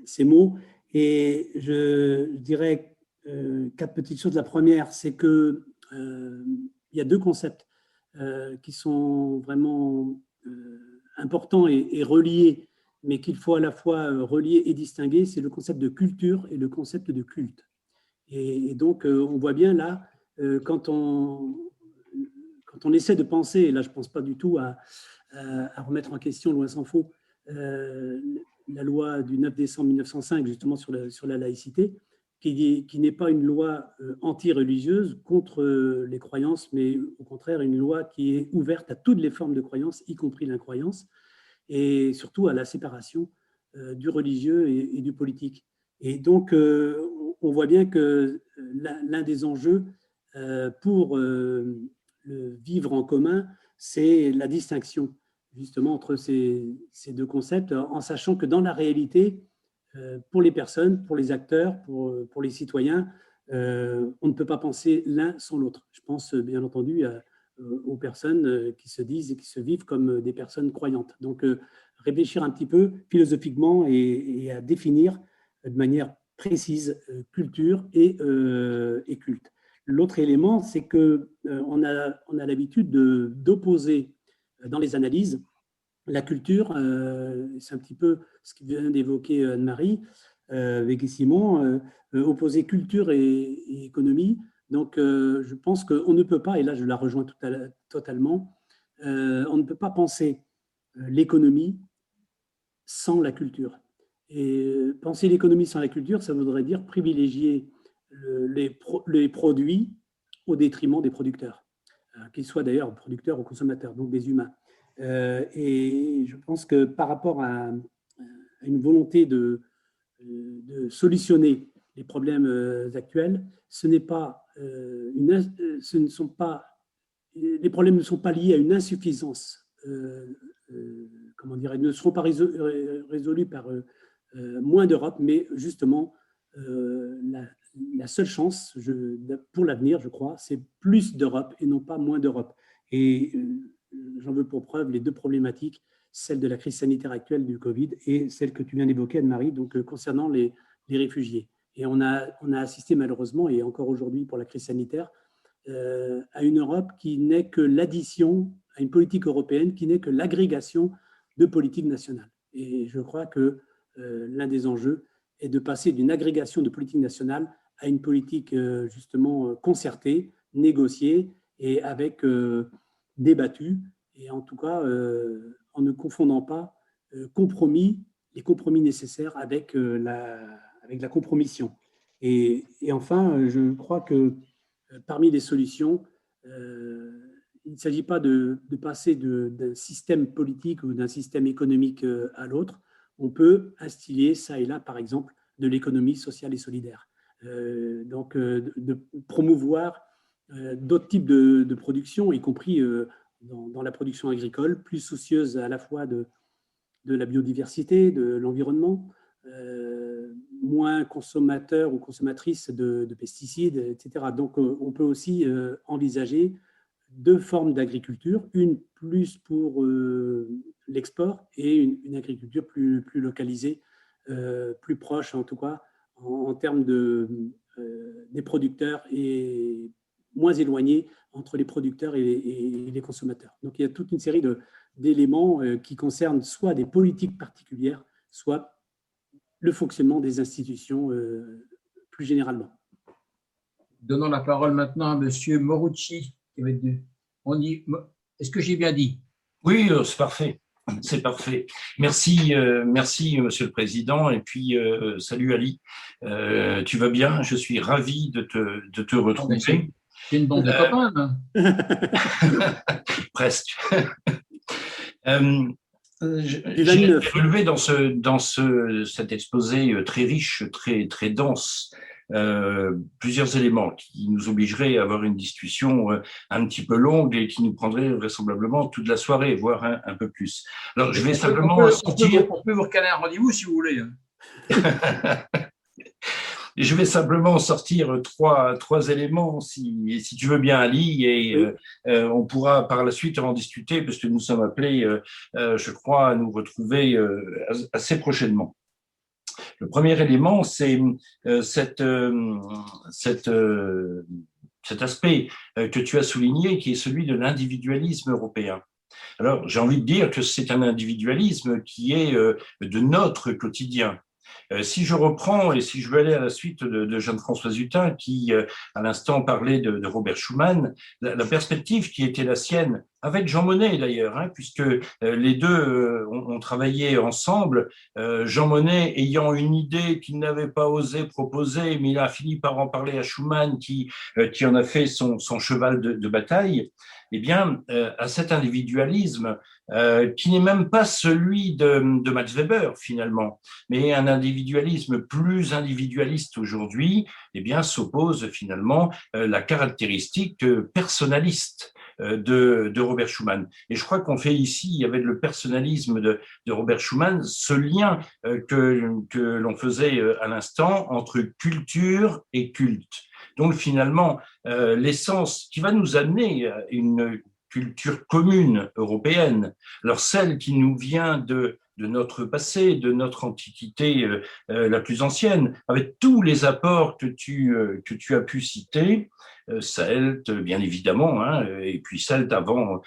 ces mots. Et je dirais 4 petites choses. La première, c'est qu'il y a 2 concepts qui sont vraiment importants et reliés, mais qu'il faut à la fois relier et distinguer. C'est le concept de culture et le concept de culte. Et donc, on voit bien là, quand on essaie de penser, et là je ne pense pas du tout à remettre en question, loin s'en faut, la loi du 9 décembre 1905, justement sur la laïcité, qui n'est pas une loi anti-religieuse contre les croyances, mais au contraire une loi qui est ouverte à toutes les formes de croyances, y compris l'incroyance, et surtout à la séparation du religieux et du politique. Et donc, on voit bien que l'un des enjeux pour le vivre en commun, c'est la distinction justement entre ces 2 concepts, en sachant que dans la réalité, pour les personnes, pour les acteurs, pour les citoyens, on ne peut pas penser l'un sans l'autre. Je pense bien entendu aux personnes qui se disent et qui se vivent comme des personnes croyantes. Donc, réfléchir un petit peu philosophiquement et à définir de manière précise culture et culte. l'autre élément, c'est qu'on a l'habitude d'opposer dans les analyses la culture, c'est un petit peu ce que vient d'évoquer Anne-Marie avec Simon, opposer culture et économie. Donc, je pense qu'on ne peut pas, et là je la rejoins totalement, on ne peut pas penser l'économie sans la culture. Et penser l'économie sans la culture, ça voudrait dire privilégier les produits au détriment des producteurs, qu'ils soient d'ailleurs producteurs ou consommateurs, donc des humains. Et je pense que par rapport à une volonté de solutionner les problèmes actuels, les problèmes ne sont pas liés à une insuffisance, comment dire, ils ne seront pas résolus par moins d'Europe, mais justement, la seule chance pour l'avenir, je crois, c'est plus d'Europe et non pas moins d'Europe. Et j'en veux pour preuve les deux problématiques, celle de la crise sanitaire actuelle du Covid et celle que tu viens d'évoquer, Anne-Marie, donc concernant les réfugiés. Et on a assisté malheureusement, et encore aujourd'hui pour la crise sanitaire, à une Europe qui n'est que l'addition, à une politique européenne qui n'est que l'agrégation de politiques nationales. Et je crois que l'un des enjeux est de passer d'une agrégation de politiques nationales à une politique justement concertée, négociée et avec débattue, et en tout cas en ne confondant pas les compromis nécessaires avec la compromission. Et enfin, je crois que parmi les solutions, il ne s'agit pas de passer d'un système politique ou d'un système économique à l'autre. On peut instiller ça et là, par exemple, de l'économie sociale et solidaire. Donc, de promouvoir d'autres types de production, y compris dans la production agricole, plus soucieuse à la fois de la biodiversité, de l'environnement, moins consommateur ou consommatrice de pesticides, etc. Donc, on peut aussi envisager deux formes d'agriculture, une plus pour l'export et une agriculture plus localisée, plus proche en tout cas en termes des producteurs et moins éloignée entre les producteurs et les consommateurs. Donc, il y a toute une série d'éléments qui concernent soit des politiques particulières, soit le fonctionnement des institutions plus généralement. Donnons la parole maintenant à M. Morucci. Est-ce que j'ai bien dit? Oui, c'est parfait. C'est parfait. Merci, Monsieur le Président. Et puis, salut Ali. Tu vas bien? Je suis ravi de te retrouver. C'est une bande de copains. Presque. J'ai relevé dans cet exposé très riche, très dense, plusieurs éléments qui nous obligeraient à avoir une discussion un petit peu longue et qui nous prendrait vraisemblablement toute la soirée, voire un peu plus. Alors, je vais simplement sortir. On peut vous recaler un rendez-vous si vous voulez. Je vais simplement sortir trois éléments, si tu veux bien, Ali, et on pourra par la suite en discuter, parce que nous sommes appelés, je crois, à nous retrouver assez prochainement. Le premier élément, c'est cet aspect que tu as souligné, qui est celui de l'individualisme européen. Alors, j'ai envie de dire que c'est un individualisme qui est de notre quotidien. Si je reprends et si je veux aller à la suite de Jeanne-Françoise Hutin, qui à l'instant parlait de Robert Schuman, la perspective qui était la sienne, avec Jean Monnet d'ailleurs, puisque les deux ont travaillé ensemble, Jean Monnet ayant une idée qu'il n'avait pas osé proposer, mais il a fini par en parler à Schuman, qui en a fait son cheval de bataille, eh bien, à cet individualisme qui n'est même pas celui de Max Weber finalement, mais un individualisme plus individualiste aujourd'hui, eh bien, s'oppose finalement la caractéristique personnaliste de Robert Schuman. Et je crois qu'on fait ici, avec le personnalisme de Robert Schuman, ce lien que l'on faisait à l'instant entre culture et culte. Donc finalement, l'essence qui va nous amener à une culture commune européenne, alors celle qui nous vient de de notre passé, de notre antiquité la plus ancienne, avec tous les apports que tu as pu citer, celtes, bien évidemment, hein, et puis celtes avant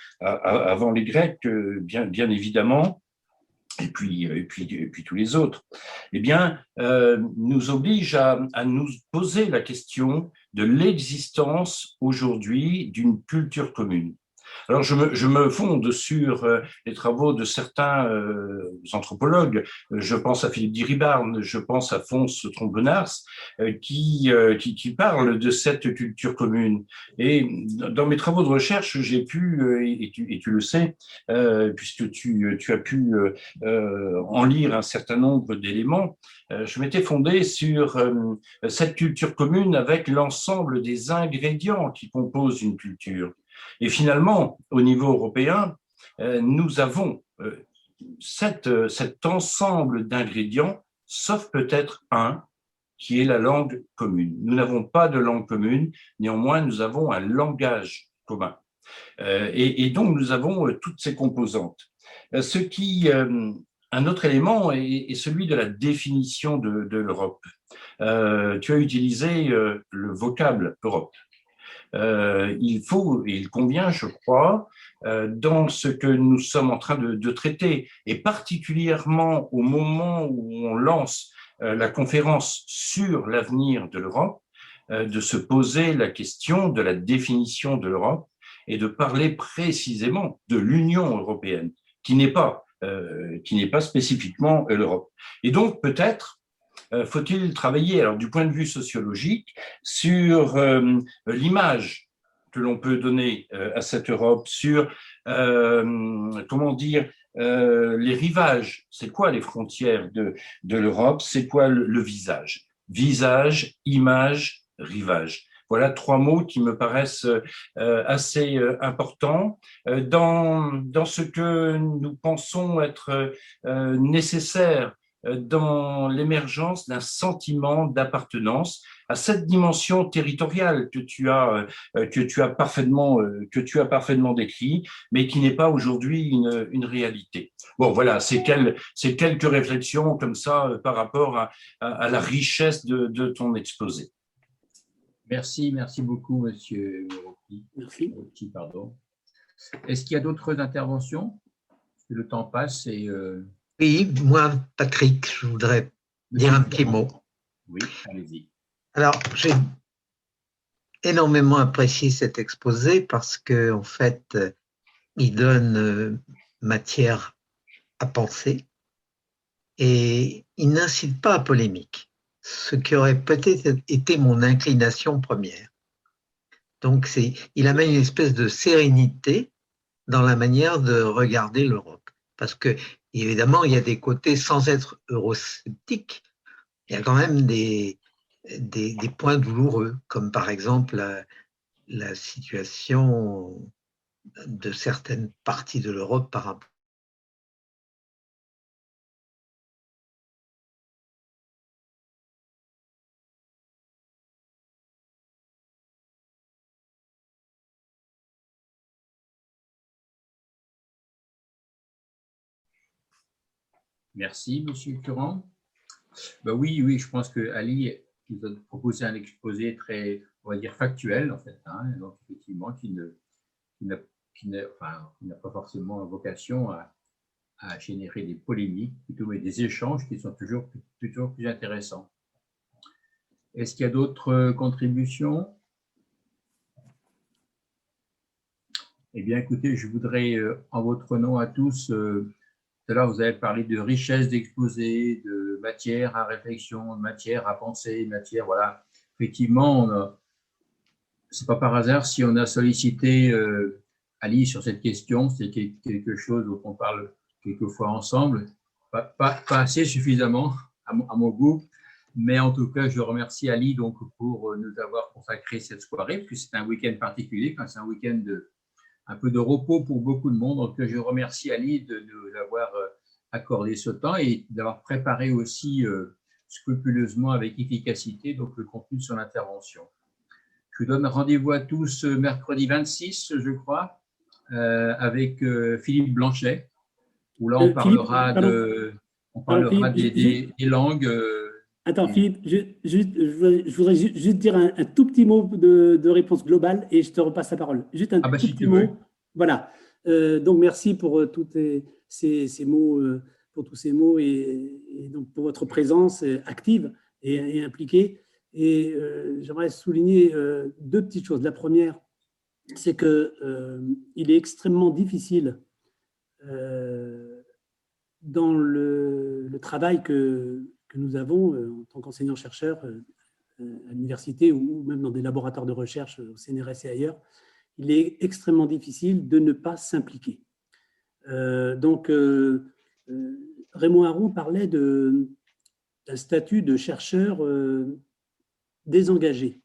les Grecs, bien évidemment, et puis tous les autres, eh bien, nous oblige à nous poser la question de l'existence aujourd'hui d'une culture commune. Alors, je me fonde sur les travaux de certains anthropologues. Je pense à Philippe Diribarne, je pense à Fons Trombonars, qui parlent de cette culture commune. Et dans mes travaux de recherche, j'ai pu, et tu le sais, puisque tu as pu en lire un certain nombre d'éléments, je m'étais fondé sur cette culture commune avec l'ensemble des ingrédients qui composent une culture. Et finalement, au niveau européen, nous avons cet ensemble d'ingrédients, sauf peut-être un, qui est la langue commune. Nous n'avons pas de langue commune, néanmoins, nous avons un langage commun. Et donc, nous avons toutes ces composantes. Un autre élément est celui de la définition de l'Europe. Tu as utilisé le vocable Europe. Il convient, je crois, dans ce que nous sommes en train de traiter, et particulièrement au moment où on lance la conférence sur l'avenir de l'Europe, de se poser la question de la définition de l'Europe et de parler précisément de l'Union européenne, qui n'est pas spécifiquement l'Europe. Et donc, peut-être, faut-il travailler, alors du point de vue sociologique, sur l'image que l'on peut donner à cette Europe, sur comment dire les rivages. C'est quoi les frontières de l'Europe? C'est quoi le visage? Visage, image, rivage. Voilà trois mots qui me paraissent assez importants dans ce que nous pensons être nécessaire dans l'émergence d'un sentiment d'appartenance à cette dimension territoriale que tu as parfaitement décrit, mais qui n'est pas aujourd'hui une réalité. Bon, voilà, c'est quelques réflexions comme ça par rapport à la richesse de ton exposé. Merci beaucoup, Monsieur Rocky. Merci. Pardon. Est-ce qu'il y a d'autres interventions? Le temps passe et… Oui, moi, Patrick, je voudrais dire un petit mot. Oui, allez-y. Alors, j'ai énormément apprécié cet exposé parce que, en fait, il donne matière à penser et il n'incite pas à polémique, ce qui aurait peut-être été mon inclination première. Donc, il amène une espèce de sérénité dans la manière de regarder l'Europe. Parce que, évidemment, il y a des côtés, sans être eurosceptique, il y a quand même des points douloureux, comme par exemple la situation de certaines parties de l'Europe par rapport. Merci, Monsieur Curran. Ben oui, je pense que Ali nous a proposé un exposé très, on va dire, factuel, en fait, hein, donc effectivement, qui n'a pas forcément vocation à générer des polémiques, plutôt, mais des échanges qui sont toujours plus intéressants. Est-ce qu'il y a d'autres contributions? Eh bien, écoutez, je voudrais, en votre nom à tous, tout à l'heure, vous avez parlé de richesse d'exposé, de matière à réflexion, de matière à penser, matière, voilà. Effectivement, c'est pas par hasard si on a sollicité Ali sur cette question, c'est quelque chose dont on parle quelquefois ensemble, pas assez suffisamment à mon goût, mais en tout cas, je remercie Ali donc pour nous avoir consacré cette soirée, puisque c'est un week-end particulier, c'est un week-end un peu de repos pour beaucoup de monde. Donc, je remercie Ali de nous avoir accordé ce temps et d'avoir préparé aussi scrupuleusement, avec efficacité, donc le contenu de son intervention. Je vous donne rendez-vous à tous mercredi 26, je crois, avec Philippe Blanchet. où là on parlera, Philippe, des langues. Attends, Philippe, je voudrais juste dire un tout petit mot de réponse globale et je te repasse la parole. Juste un tout si petit tu mot. veux. Voilà. Donc, merci pour tous ces mots, pour tous ces mots et donc pour votre présence active et impliquée. Et j'aimerais souligner deux petites choses. La première, c'est qu'il est extrêmement difficile dans le travail que nous avons en tant qu'enseignants-chercheurs à l'université ou même dans des laboratoires de recherche au CNRS et ailleurs, il est extrêmement difficile de ne pas s'impliquer. Raymond Aron parlait d'un statut de chercheur désengagé.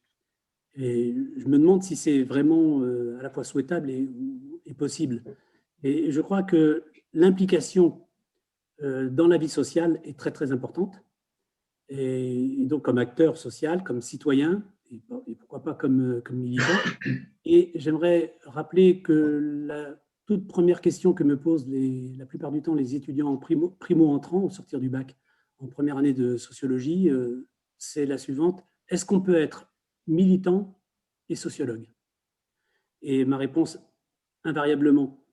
Et je me demande si c'est vraiment à la fois souhaitable et possible. Et je crois que l'implication dans la vie sociale est très, très importante. Et donc, comme acteur social, comme citoyen, et pourquoi pas comme militant. Et j'aimerais rappeler que la toute première question que me posent la plupart du temps les étudiants primo-entrants au sortir du bac en première année de sociologie, c'est la suivante. Est-ce qu'on peut être militant et sociologue? Et ma réponse, invariablement,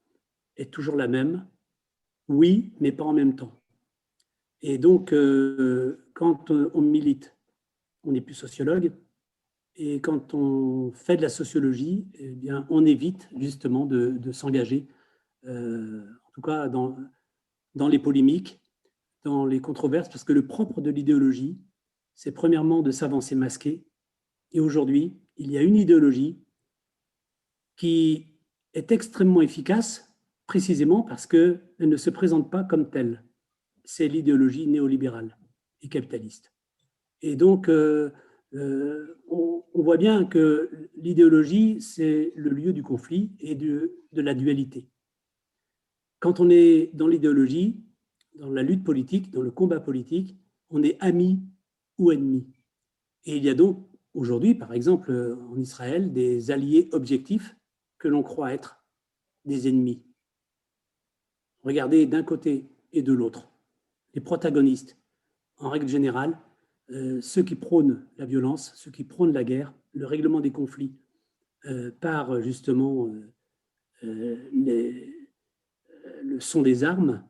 est toujours la même. Oui, mais pas en même temps. Et donc, quand on milite, on n'est plus sociologue. Et quand on fait de la sociologie, eh bien, on évite justement de s'engager, en tout cas dans les polémiques, dans les controverses, parce que le propre de l'idéologie, c'est premièrement de s'avancer masqué. Et aujourd'hui, il y a une idéologie qui est extrêmement efficace, précisément parce qu'elle ne se présente pas comme telle. C'est l'idéologie néolibérale et capitaliste. Et donc, on voit bien que l'idéologie, c'est le lieu du conflit et de la dualité. Quand on est dans l'idéologie, dans la lutte politique, dans le combat politique, on est ami ou ennemi. Et il y a donc aujourd'hui, par exemple, en Israël, des alliés objectifs que l'on croit être des ennemis. Regardez d'un côté et de l'autre. Les protagonistes, en règle générale, ceux qui prônent la violence, ceux qui prônent la guerre, le règlement des conflits par justement le son des armes,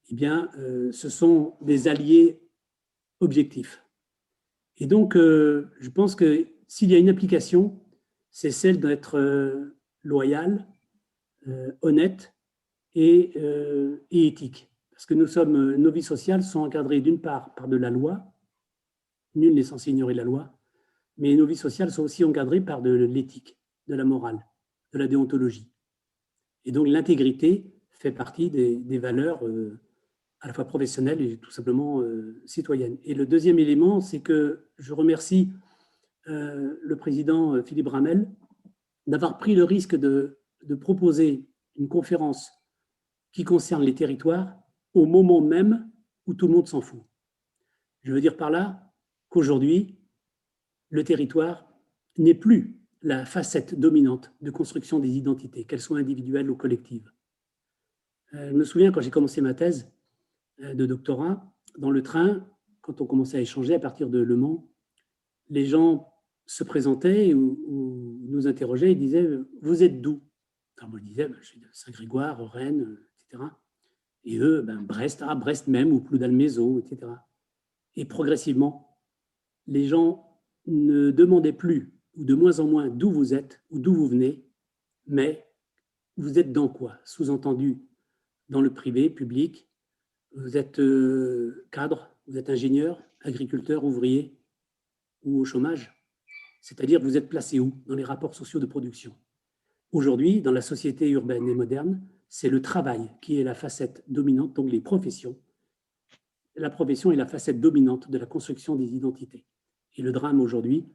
eh bien, ce sont des alliés objectifs. Et donc, je pense que s'il y a une application, c'est celle d'être loyal, honnête et éthique. Parce que nos vies sociales sont encadrées d'une part par de la loi, nul n'est censé ignorer la loi, mais nos vies sociales sont aussi encadrées par de l'éthique, de la morale, de la déontologie. Et donc l'intégrité fait partie des valeurs à la fois professionnelles et tout simplement citoyennes. Et le deuxième élément, c'est que je remercie le président Philippe Ramel d'avoir pris le risque de proposer une conférence qui concerne les territoires au moment même où tout le monde s'en fout. Je veux dire par là qu'aujourd'hui, le territoire n'est plus la facette dominante de construction des identités, qu'elles soient individuelles ou collectives. Je me souviens quand j'ai commencé ma thèse de doctorat, dans le train, quand on commençait à échanger à partir de Le Mans, les gens se présentaient ou nous interrogeaient et disaient « Vous êtes d'où ?» Alors moi je disais « Je suis de Saint-Grégoire, Rennes, etc. » Et eux, Brest, Brest même, ou Ploudalmézeau, etc. Et progressivement, les gens ne demandaient plus, ou de moins en moins, d'où vous êtes, ou d'où vous venez, mais vous êtes dans quoi? Sous-entendu, dans le privé, public, vous êtes cadre, vous êtes ingénieur, agriculteur, ouvrier, ou au chômage. C'est-à-dire, vous êtes placé où? Dans les rapports sociaux de production. Aujourd'hui, dans la société urbaine et moderne, c'est le travail qui est la facette dominante, donc les professions. La profession est la facette dominante de la construction des identités. Et le drame aujourd'hui,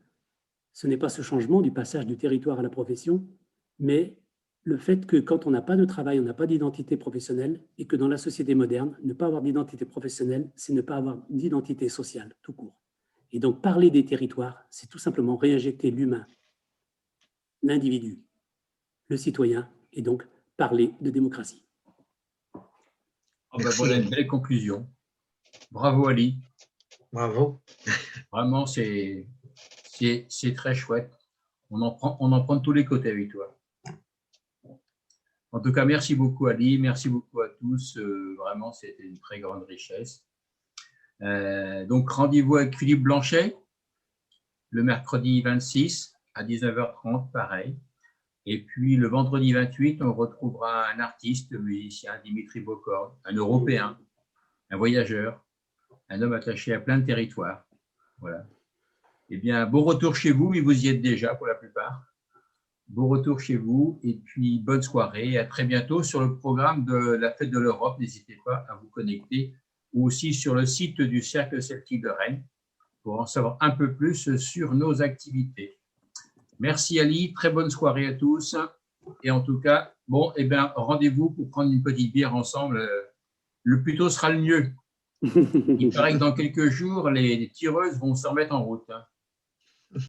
ce n'est pas ce changement du passage du territoire à la profession, mais le fait que quand on n'a pas de travail, on n'a pas d'identité professionnelle, et que dans la société moderne, ne pas avoir d'identité professionnelle, c'est ne pas avoir d'identité sociale, tout court. Et donc parler des territoires, c'est tout simplement réinjecter l'humain, l'individu, le citoyen, et donc parler de démocratie. Oh, ben voilà une belle conclusion. Bravo Ali. Bravo. Vraiment, c'est très chouette. On en prend de tous les côtés avec toi. En tout cas, merci beaucoup Ali, merci beaucoup à tous. Vraiment, c'était une très grande richesse. Donc, rendez-vous avec Philippe Blanchet le mercredi 26 à 19h30, pareil. Et puis, le vendredi 28, on retrouvera un artiste, un musicien, Dimitri Bokor, un Européen, un voyageur, un homme attaché à plein de territoires. Voilà. Eh bien, bon retour chez vous, mais vous y êtes déjà pour la plupart. Bon retour chez vous et puis bonne soirée. Et à très bientôt sur le programme de la Fête de l'Europe. N'hésitez pas à vous connecter ou aussi sur le site du Cercle Celtique de Rennes pour en savoir un peu plus sur nos activités. Merci Ali, très bonne soirée à tous. Et en tout cas, bon, eh bien, rendez-vous pour prendre une petite bière ensemble. Le plus tôt sera le mieux. Il paraît que dans quelques jours, les tireuses vont se remettre en route.